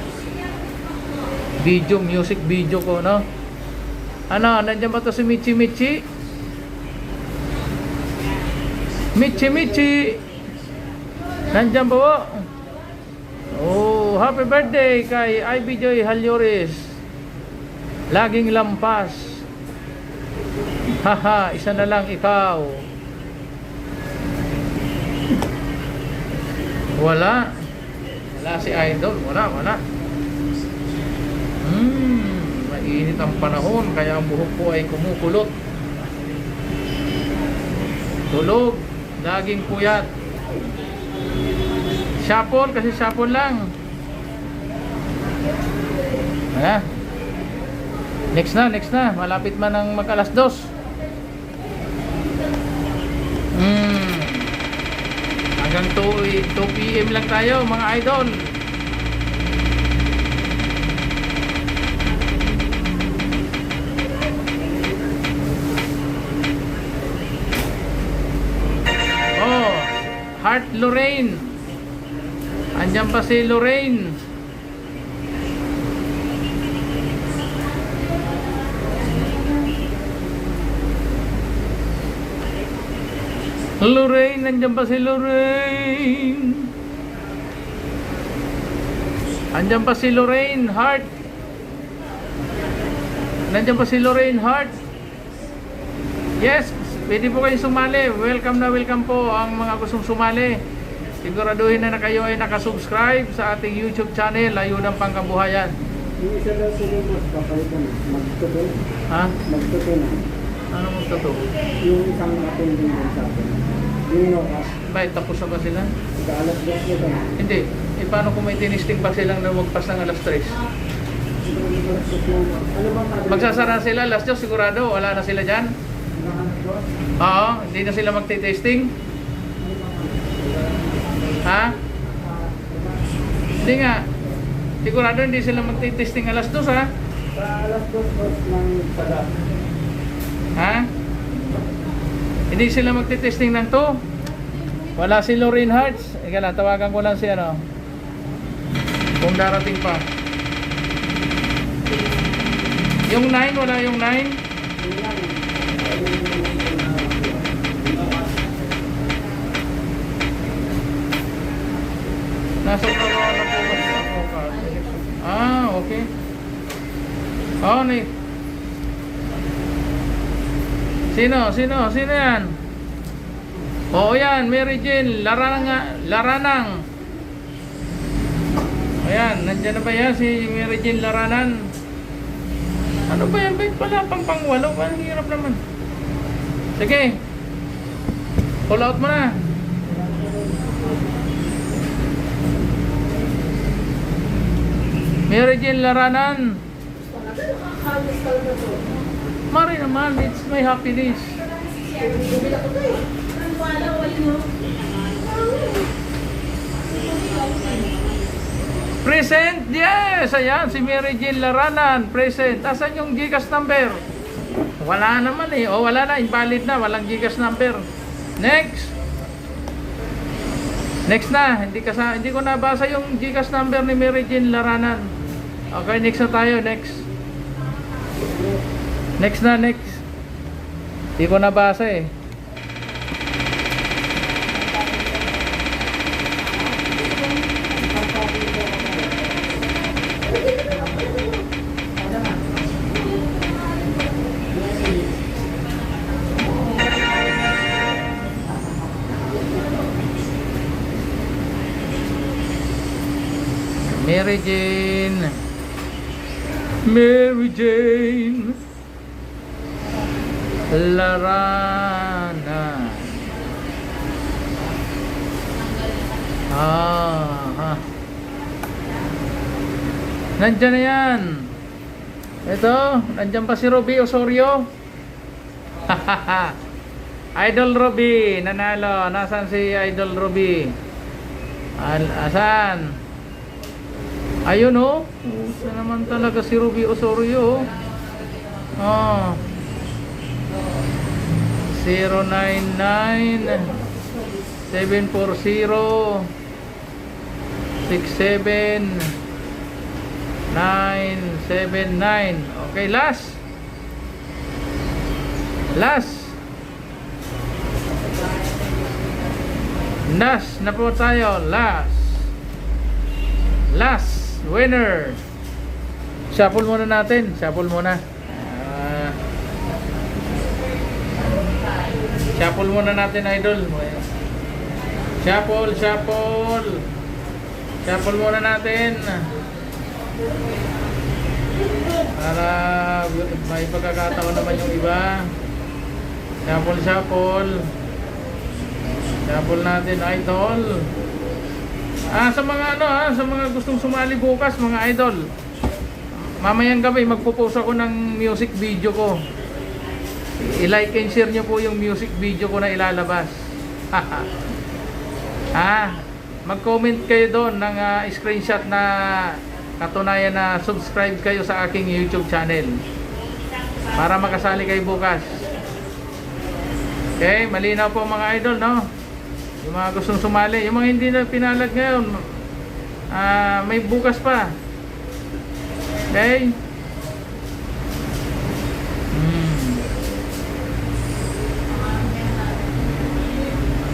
Video, music video ko, no? Nandiyan ba to si Michi? Michi! Nandiyan ba po? Oh, happy birthday kay Ivy Joy Halyoris. Laging lampas. Haha, isa na lang ikaw. Wala si Idol, wala. Mainit ang panahon, kaya ang buhok ko ay kumukulot. Tulog, laging puyat. Shapon, kasi shapon lang. Next na, malapit man ang mag-alas 2. Hanggang 2 PM lang tayo mga idol. Heart Lorraine. Andiyan pa si Lorraine. Nandiyan pa si Lorraine. Andiyan pa si Lorraine Heart. Nandiyan pa si Lorraine Heart. Yes, pwede po kayong sumali. Welcome po ang mga gustong sumali. Siguraduhin na kayo ay nakasubscribe sa ating YouTube channel, Layunang Pangkabuhayan. Yung isa daw sila mas papalitan. Magtuto. Ha? Magtuto na. Ano magtuto? Yung isang attending din sa atin. Yung no-up. Bakit tapos na ba sila? Alas 2 nito. Hindi. Paano kung may tinisting pa silang na magpas ng alas 3? Ano bang Magsasara sila alas 2 sigurado. Wala na sila dyan. Oo, hindi na sila magte-testing. Ha? Hindi nga. Sigurado hindi sila magte-testing alas 2, ha? Sa alas 2 ng sada. Ha? Hindi sila magte-testing ng 2. Wala si Lorraine Hearts. Ika lang, tawagan ko lang si kung darating pa. Yung 9, wala yung 9. Nasa trabaho na po ba? Okay. Sino yan? Oo yan, Mary Jane Laranang. Ayan, nandiyan na ba yan si Mary Jane Laranan? Ano ba yan? Bakit pala pang-walo? Ang hirap naman. Sige. Pull out mo na. Mary Jane Laranan. Mari naman, it's my happiness. Present? Yes! Ayan, si Mary Jane Laranan. Present. Asan yung Gcash number? Wala naman eh. O wala na, invalid na, walang GCash number. Next. Next na, hindi ko nabasa yung GCash number ni Mary Jane Laranan. Okay, next na tayo, next. Next na, next. Hindi ko nabasa eh. Mary Jane. Mary Jane Larana. Nandyan na yan. Ito, nandyan pa si Ruby Osorio. Idol Ruby, nanalo. Nasaan si Idol Ruby? Asan? Ayun oh. Saan naman talaga si Ruby Osorio? Oh. 099 740 67 979. Okay, last. Last na po tayo. Last winner. Shuffle muna natin. Shuffle muna. Shuffle muna natin, idol. Shuffle. Shuffle muna natin. Para may pagkakataon naman yung iba. Shuffle. Shuffle natin, idol. Sa mga sa mga gustong sumali bukas, mga idol. Mamayang gabi magpo-post ako ng music video ko. I-like and share nyo po yung music video ko na ilalabas. Mag-comment kayo doon ng screenshot na katunayan na subscribe kayo sa aking YouTube channel para makasali kayo bukas. Okay, malinaw po mga idol, no? Yung mga gustong sumali, yung mga hindi na pinalag ngayon, may bukas pa. Okay?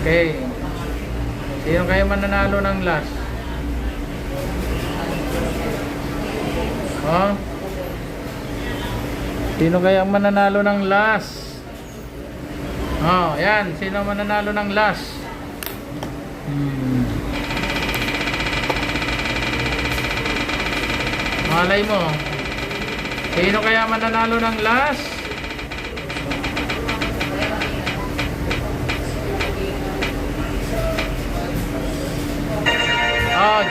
Okay. Sino kayo mananalo ng last? Oh? Sino kaya mananalo ng last? Oh, yan. Sino mananalo ng last? Malay mo. Sino kaya mananalo ng last?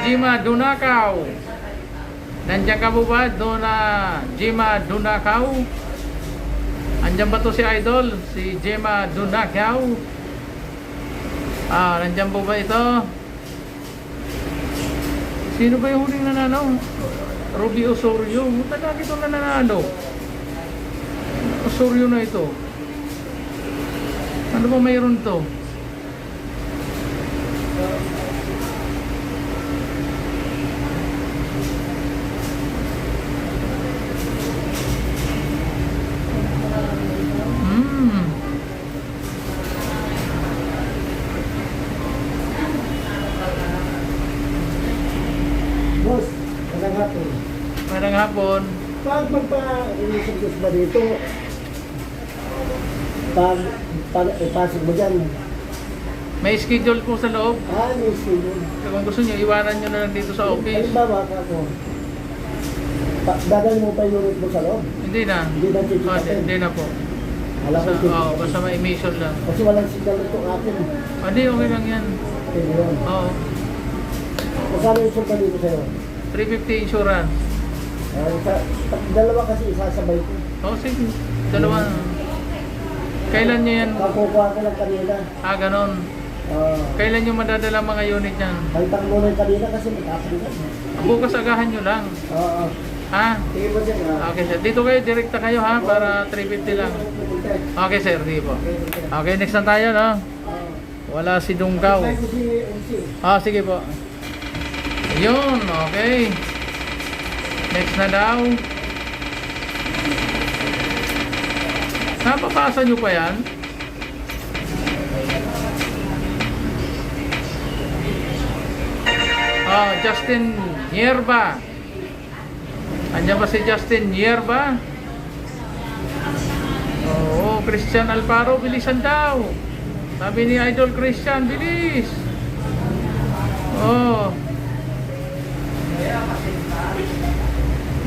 Jima Dunakaw. Nandiyan ka po ba? Jima Dunakaw. Andiyan ba to si idol? Si Jima Dunakaw. Nandiyan po ba ito? Sino ba yung huling nanalo? Ruby Osorio. Taga ito na nanalo. Osorio na ito. Ano ba mayroon to? Boss, magandang hapon. Magandang hapon. Pag magpa-inisip ba dito, ipasok mo dyan. May schedule po sa loob. May schedule. Kung gusto nyo, iwanan nyo na lang dito sa office. Halimbawa ako, dadali mo pa yung unit mo sa loob? Hindi na. Hindi na chichikatin? Hindi na po. Alam ko Basta may emission lang. Kasi walang signal ito akin. Hindi, okay lang yan. Pwede yun. Oo. Masama yung sulta dito sa'yo? 350 insurance. Dalawa kasi isasabay ko. Sige. Dalawa. Kailan nyo yan? Kakukuha ka lang kanina. Ganon. Kailan nyo madadala mga unit yan? Kalitang muna yung kanina kasi matapos na. Bukas agahan nyo lang. Oo. Ha? Sige po sir. Okay sir, dito kayo, direkta kayo ha, para 350 lang. Okay sir, sige po. Okay, next na tayo no? Wala si Dungkaw. Ay, ko si MC. Sige po. Ayun, okay. Next na daw. Napapasa nyo pa yan? Justin Hierba. Andiyan ba si Justin Hierba? Oo, Christian Alparo, bilisan daw. Sabi ni Idol Christian, bilis. Oh.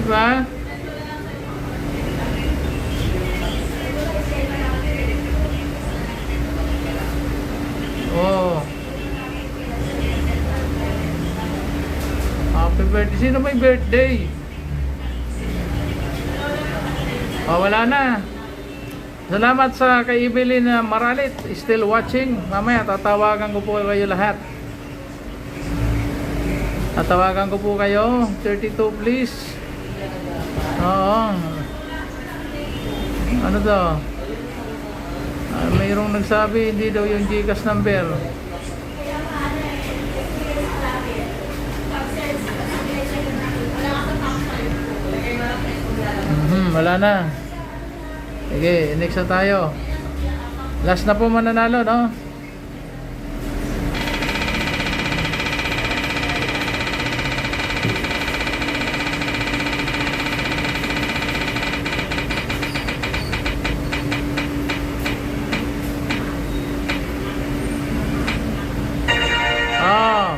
Diba? Oh. Happy birthday. Sino may birthday? Wala na. Salamat sa kay Evelyn Maralit, still watching. Mamaya tatawagan ko po kayo lahat. Tatawagan ko po kayo. 32 please. Oo. Ano to? Mayroong nagsabi hindi daw yung GCash number. Wala na. Sige, next na tayo. Last na po mananalo, no?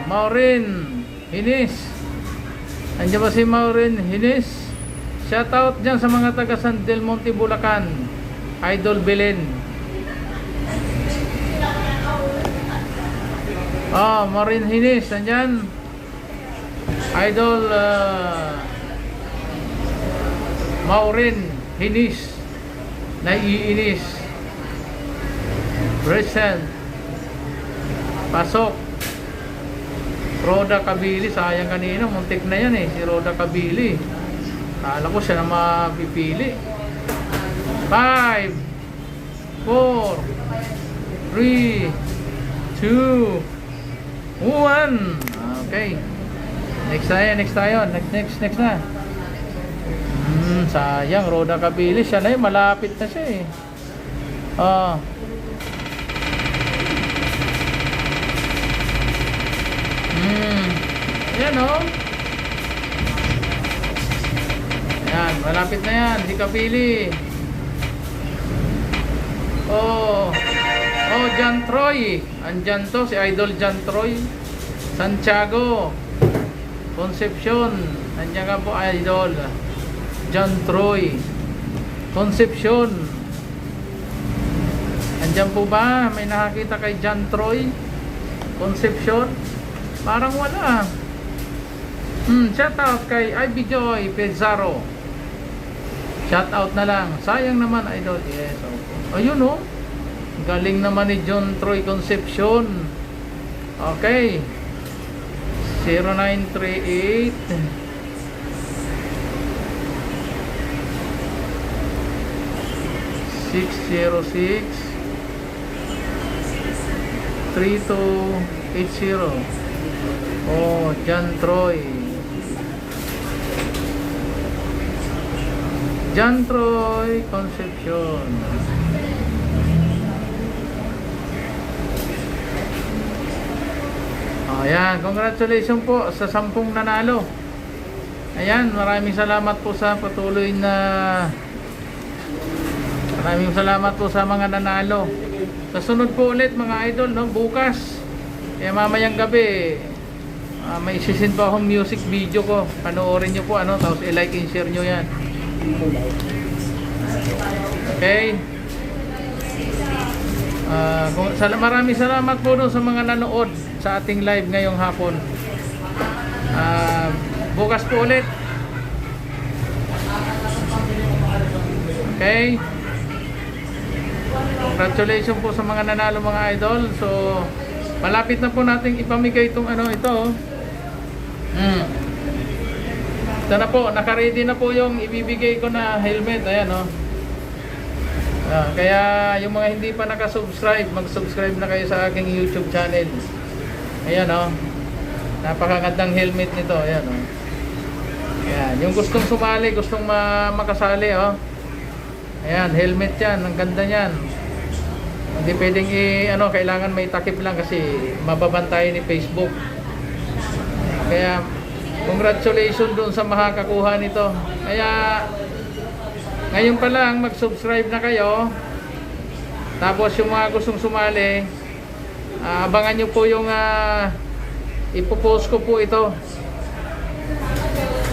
Maureen Hinis. Andiyan ba si Maureen Hinis? Shoutout dyan sa mga taga San Del Monte, Bulacan. Idol Belen. Maureen Hinis, andyan. Idol Maureen Hinis. Naiinis. Present. Pasok. Roda Kabili, sayang kanina, muntik na yan eh, si Roda Kabili. Kala ko siya na mapipili. 5 4 3 2 1. Okay. Next tayo. Next na. Sayang, Roda Kabili, siya na yun, malapit na siya eh. Ayan o. Ayan, malapit na yan. Di kapili. John Troy. Andyan to, si Idol John Troy. Santiago Concepcion. Andyan ka po, Idol John Troy Concepcion. Andyan po ba? May nakakita kay John Troy Concepcion? Parang wala. Shout out kay Ivy Joy Pizarro. Shout out na lang. Sayang naman, Idol. Yes, okay. Ayun oh. Galing naman ni John Troy Concepcion. Okay. 0938 606 3280. John Troy Concepcion. Ayan, congratulations po sa 10 nanalo. Ayan, maraming salamat po sa patuloy na maraming salamat po sa mga nanalo. Sa sunod po ulit mga idol, no, bukas. Kaya mamayang gabi may isisin pa akong music video ko. Panoorin nyo po, tapos i-like and share nyo yan. Okay. Maraming salamat po sa mga nanood sa ating live ngayong hapon. Bukas po ulit. Okay. Congratulations po sa mga nanalo mga idol. So malapit na po nating ipamigay itong ito. Ito na po, naka-ready na po yung ibibigay ko na helmet. Ayan, oh. Kaya yung mga hindi pa nakasubscribe, mag-subscribe na kayo sa aking YouTube channel. Ayan, oh. Napakagandang helmet nito. Ayan, oh. Ayan, yung gustong sumali, gustong makasali, oh. Ayan, helmet yan. Ang ganda niyan. Hindi pwedeng kailangan may takip lang kasi mababantay ni Facebook. Kaya congratulations doon sa makakakuha nito. Kaya ngayon pa lang mag-subscribe na kayo. Tapos yung mga gustong sumali, abangan nyo po yung ipopost ko po ito.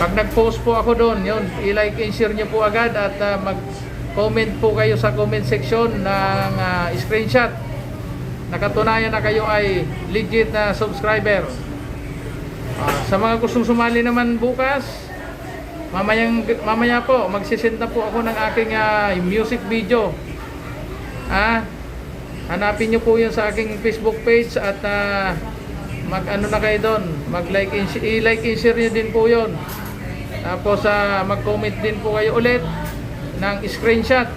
Pag nag-post po ako doon, yun, i-like and share nyo po agad at mag-comment po kayo sa comment section ng screenshot. Nakatunayan na kayo ay legit na subscriber. Sa mga gustong sumali naman bukas, mamaya po magsisend na po ako ng aking music video. Hanapin nyo po yun sa aking Facebook page at mag-ano na kayo doon, mag-like and i-like and share nyo din po yun. Tapos mag-comment din po kayo ulit ng screenshot.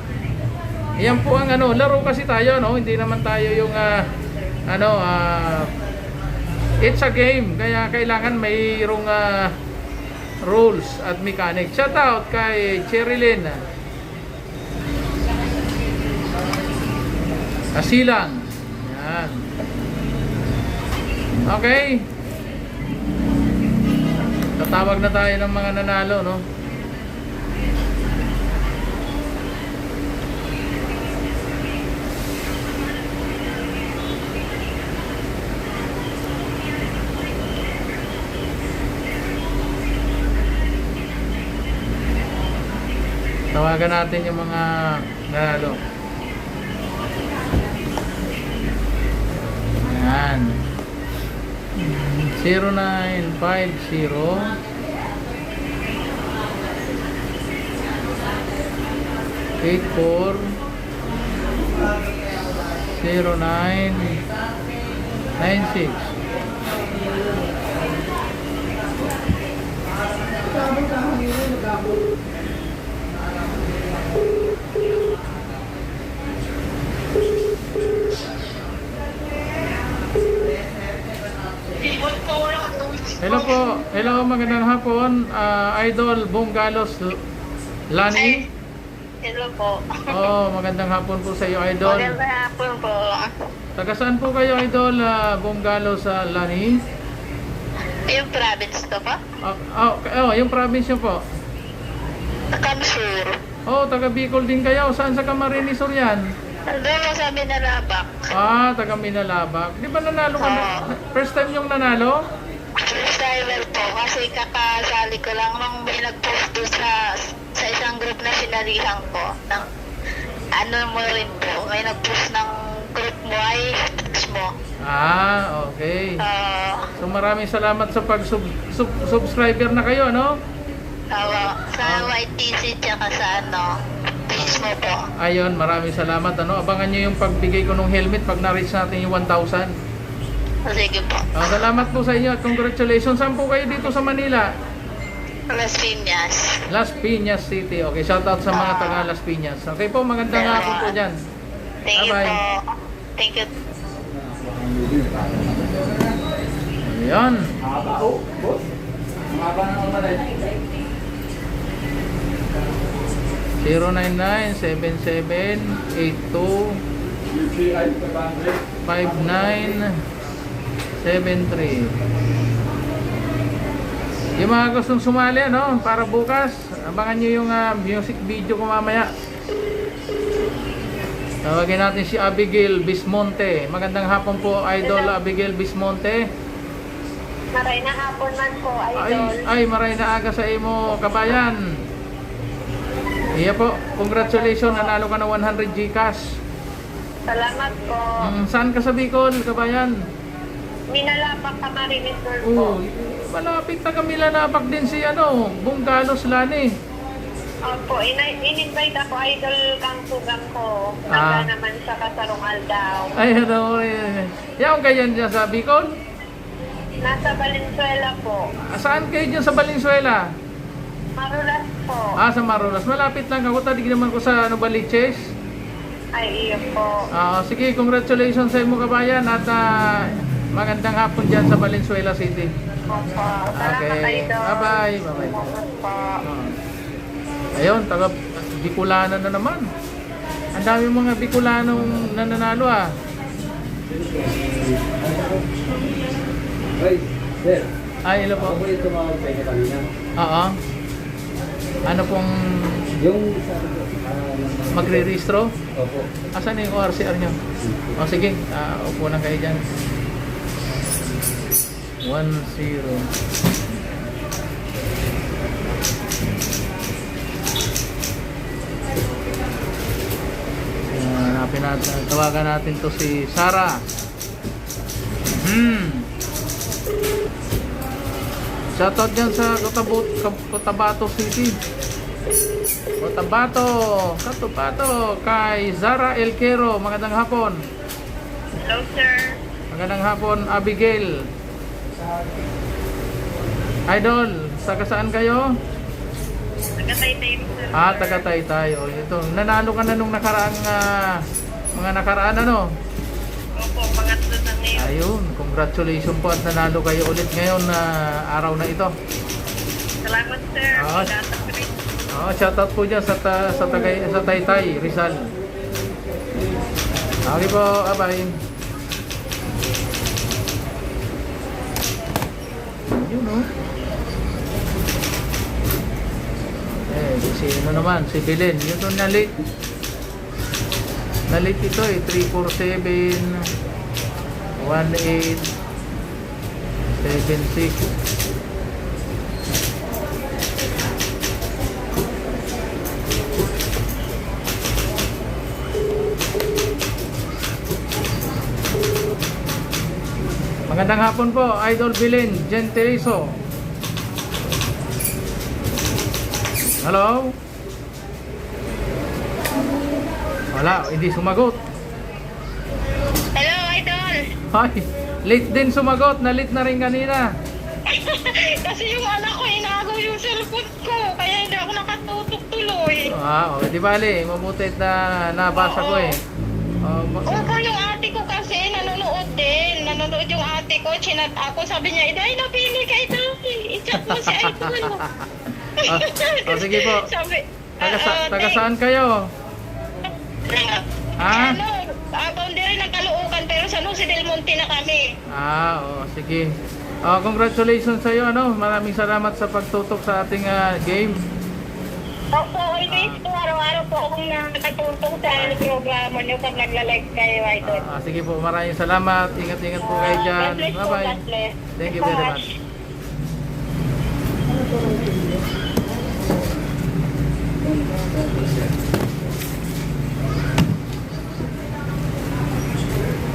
Yan po ang laro kasi tayo, no? Hindi naman tayo yung it's a game, kaya kailangan mayroong rules at mechanics. Shout out kay Cherilyn Asilang. Yan. Okay. Tatawag na tayo ng mga nanalo, no? Tawagan natin yung mga nanalo. Ayan. 0950 84 0996. Hello po. Hello, magandang hapon. Idol Bonggalos Lani. Hello po. Oh, magandang hapon po sa iyo, Idol. Magandang hapon po. Taga saan po kayo, Idol? Bonggalos Lani? Yung province to po? Yung province nyo po. Kamsur. Oh, taga Bicol din kayo. Saan sa Camarines Sur yan? Doon mo sa Minalabak. Taga Minalabak. Di ba nanalo ka? First time yung nanalo? First timer po. Kasi kakasali ko lang nung may nag-post doon sa isang group na sinalihan ko. Mo rin po. May nag-post ng group mo ay text mo. Okay. So maraming salamat sa pag-subscriber na kayo, no? Sa YTC tsaka sa page mo po. Ayun, maraming salamat. Abangan nyo yung pagbigay ko ng helmet pag na-reach natin yung 1,000. Sige po. Salamat po sa inyo at congratulations. Saan po kayo dito sa Manila? Las Piñas. Las Piñas City. Okay, shout out sa mga taga Las Piñas. Okay po, magandang hapon po dyan. Thank you Bye-bye. po. Thank you. Ayan. Boss. Mahaba na ako na 097825973. Yung mga gustong sumali, para bukas, abangan nyo yung music video ko mamaya. Tawagin natin si Abigail Bismonte. Magandang hapon po, Idol Abigail Bismonte. Maray na hapon man po, Idol. Ay, maray na aga sa imo, kabayan. Iya po, congratulations, nanalo ka na 100 Gcash. Salamat po. Saan ka sa Bicol, kabayan? Minalapak ka Camarines Sur po. Malapit na kami lanapak din si Bonggalos Lani. Opo, in-invite ako, Idol, kang sugam ko. Handa naman sa Kasarungal daw. Ay, Yaw kayo dyan sa Bicol? Nasa Valenzuela po. Saan kayo dyan sa Valenzuela? Marulas po. Ah, sa Marulas. Malapit lang ako. Tadig naman ko sa Novaliches. Ay, iyo po. Sige, congratulations sa imo kabayan at magandang hapon dyan sa Valenzuela City. Opo. Salamat, Okay. Idol. Bye-bye. Bye-bye. Salamat po. Ayun, taga Bicolano na naman. Ang dami mga Bicolanong nananalo ah. Ay, sir. Ay, ilo po. Ako po yung tumawag sa inyo kanina. Oo. Ano pong Yung sabi ko, magre-registro? opo. Asan yung ORCR nyo? O sige, upo lang kayo dyan. 1-0. Hanapin natin, tawagan natin to si Sarah. Shoutout dyan sa Cotabato City. Cotabato, kay Zara Elquero. Magandang hapon. Hello, sir. Magandang hapon, Abigail. Idol, taga saan kayo? Taga-Taytay po, sir. Taga Taytay. O, ito, nanalo ka na nung nakaraang mga nakaraan ano? Opo, pangatlo na ngayon. Ayun, congratulations po at nanalo kayo ulit ngayon na araw na ito. Salamat, sir. Ah. Magandang rin. Shoutout po dyan sa Taytay, Rizal. Okay po, abay. Yun o. Sino naman? Si Belen. Yun doon na-late. Na-late ito 347 1876. Magandang hapon po, Idol Belen Gentilizo. Hello? Wala, hindi sumagot. Hello, Idol! Ay, late din sumagot, na-late na rin kanina. Kasi yung anak ko, inagaw yung cellphone ko. Kaya hindi ako nakatutok tuloy. Di bali, mabuti na nabasa ko eh. Opo, yung ate ko kasi nanonood din. Nanonood yung ate ko, chinat ako. Sabi niya, Iday, napili ka ito. I-chat mo si Idol. Sige po. Sabi, Taga saan kayo? Ah? Boundary ng Caloocan, pero sa Jose del Monte na kami. Sige. Congratulations sa iyo, ano? Maraming salamat sa pagtutok sa ating game. Opo, always po, araw-araw po akong nakatutok sa programa niyo pag nagla-live kayo, Idol. Sige po, maraming salamat. Ingat-ingat po kayo dyan. God bless po, Bye-bye. God bless. Thank you very much.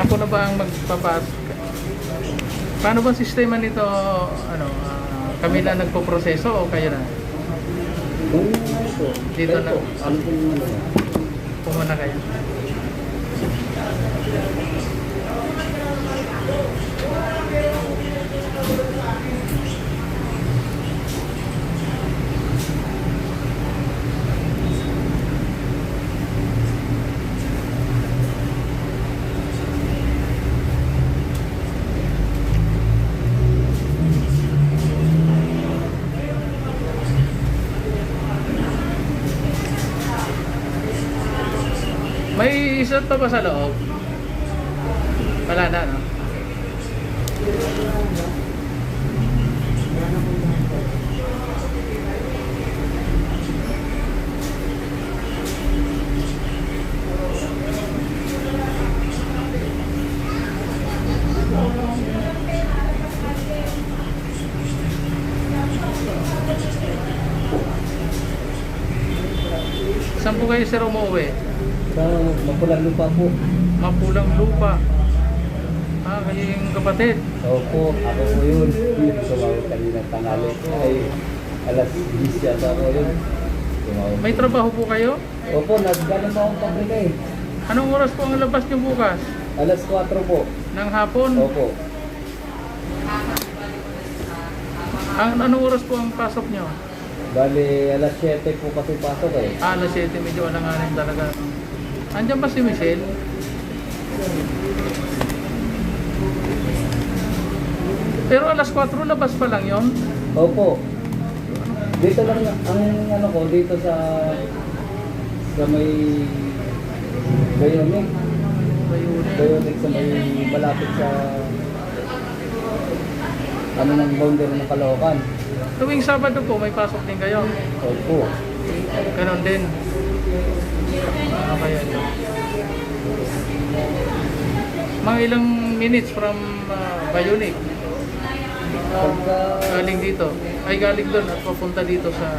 Ako na ba ang magpapasok? Paano ba sistema nito? Kami na nagpo-proseso o kayo na? Kung ano po, Dito kayo na. po, ano po yung ano? Pumuna kayo. May isa pa ba sa loob? Wala na, no? Saan po kayo sir umuwi? Sa Mapulang Lupa po. Mapulang Lupa. Kayo yung kapatid. Opo, ako po yun. Tumawag kanina tangali. Ay, alas 10 yata ako yun. Tumawag. May trabaho po kayo? Opo, naggaling pa akong pabrika eh. Anong oras po ang labas niyo bukas? Alas 4 po. Ng hapon? Opo. Anong oras po ang pasok niyo? Bali, alas 7 po kasi pasok eh. Alas 7, medyo alanganin talaga. Andiyan ba si Michelle? Pero alas 4, labas pa lang yon. Opo. Dito lang ang ano ko, dito sa may Bayonic. Bayonic sa may malapit sa ano ng boundary ng Caloocan. Tuwing Sabado po, may pasok din kayo. Opo. Ganon din. Okay. Mga ilang minutes from Bayonic. Pagka Galing dito. Ay, galing doon at papunta dito sa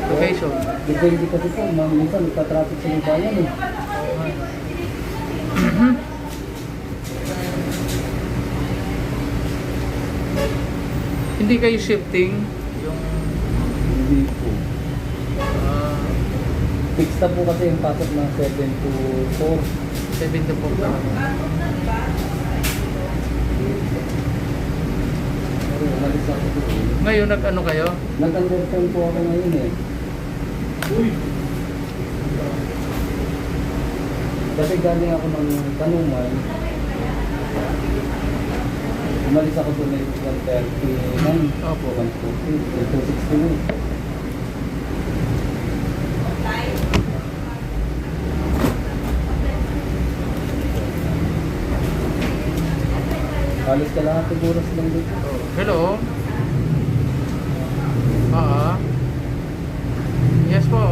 location. depende kasi po, minsan nagka-traffic sa may bayan eh. Hindi kayo shifting yung Hindi po. ah, Fix na po kasi yung pasok ng 7 to 4. 7 to 4 talaga. Pero umalis ako po. Ngayon nag-ano kayo? Nag-undertone po ako ngayon eh. Kasi galing ako ng Tanuman. Umalis ako doon ay 1:39. Opo. 1:40. 2:60. Halos kalahating oras lang dito. Hello? Yes po.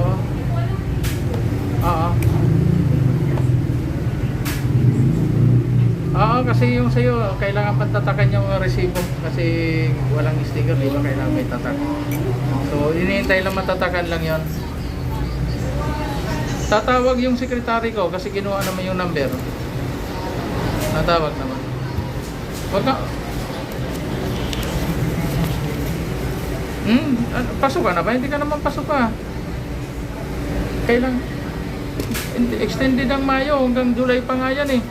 Kasi yung sa'yo, kailangan pantatakan yung resibo kasi walang sticker, di ba kailangan may tatak. So, hinihintay lang matatakan lang yon. Tatawag yung sekretary ko kasi kinuha naman yung number. Tatawag naman. Wag ka. Pasok ka na ba? Hindi ka naman pasok pa. Kailang extended ang Mayo hanggang July pa nga yan eh.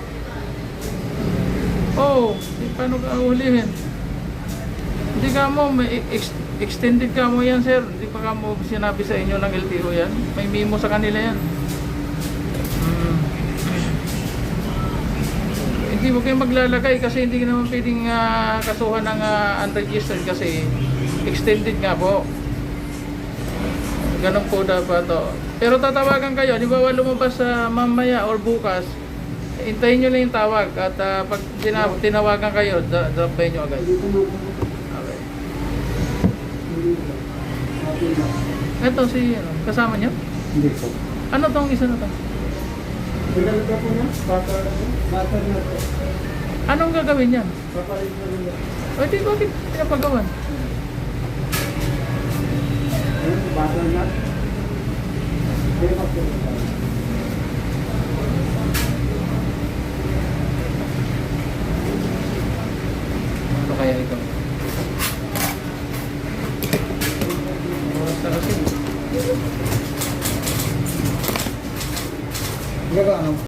Oh, paano ka ulihin? Hindi ka mo, may extended ka mo yan sir. Hindi pa ka mo sinabi sa inyo ng LTO yan. May memo sa kanila yan. Hindi mo kayo maglalagay kasi hindi naman pwedeng kasuhan ng unregistered kasi extended nga po. Ganun po dapat to. Pero tatawagan kayo, di ba lumabas sa mamaya or bukas, hintayin nyo lang yung tawag at pag tinawagan kayo, drop by nyo agad. Okay. Ito si kasama nyo? Hindi po. Ano tong isa na to? Pinalita po na? Butter na po. Anong gagawin yan? Papalit na rin. O di bakit pinapagawan? Butter na? Ano kaya ito? Oras na kasi. Ano?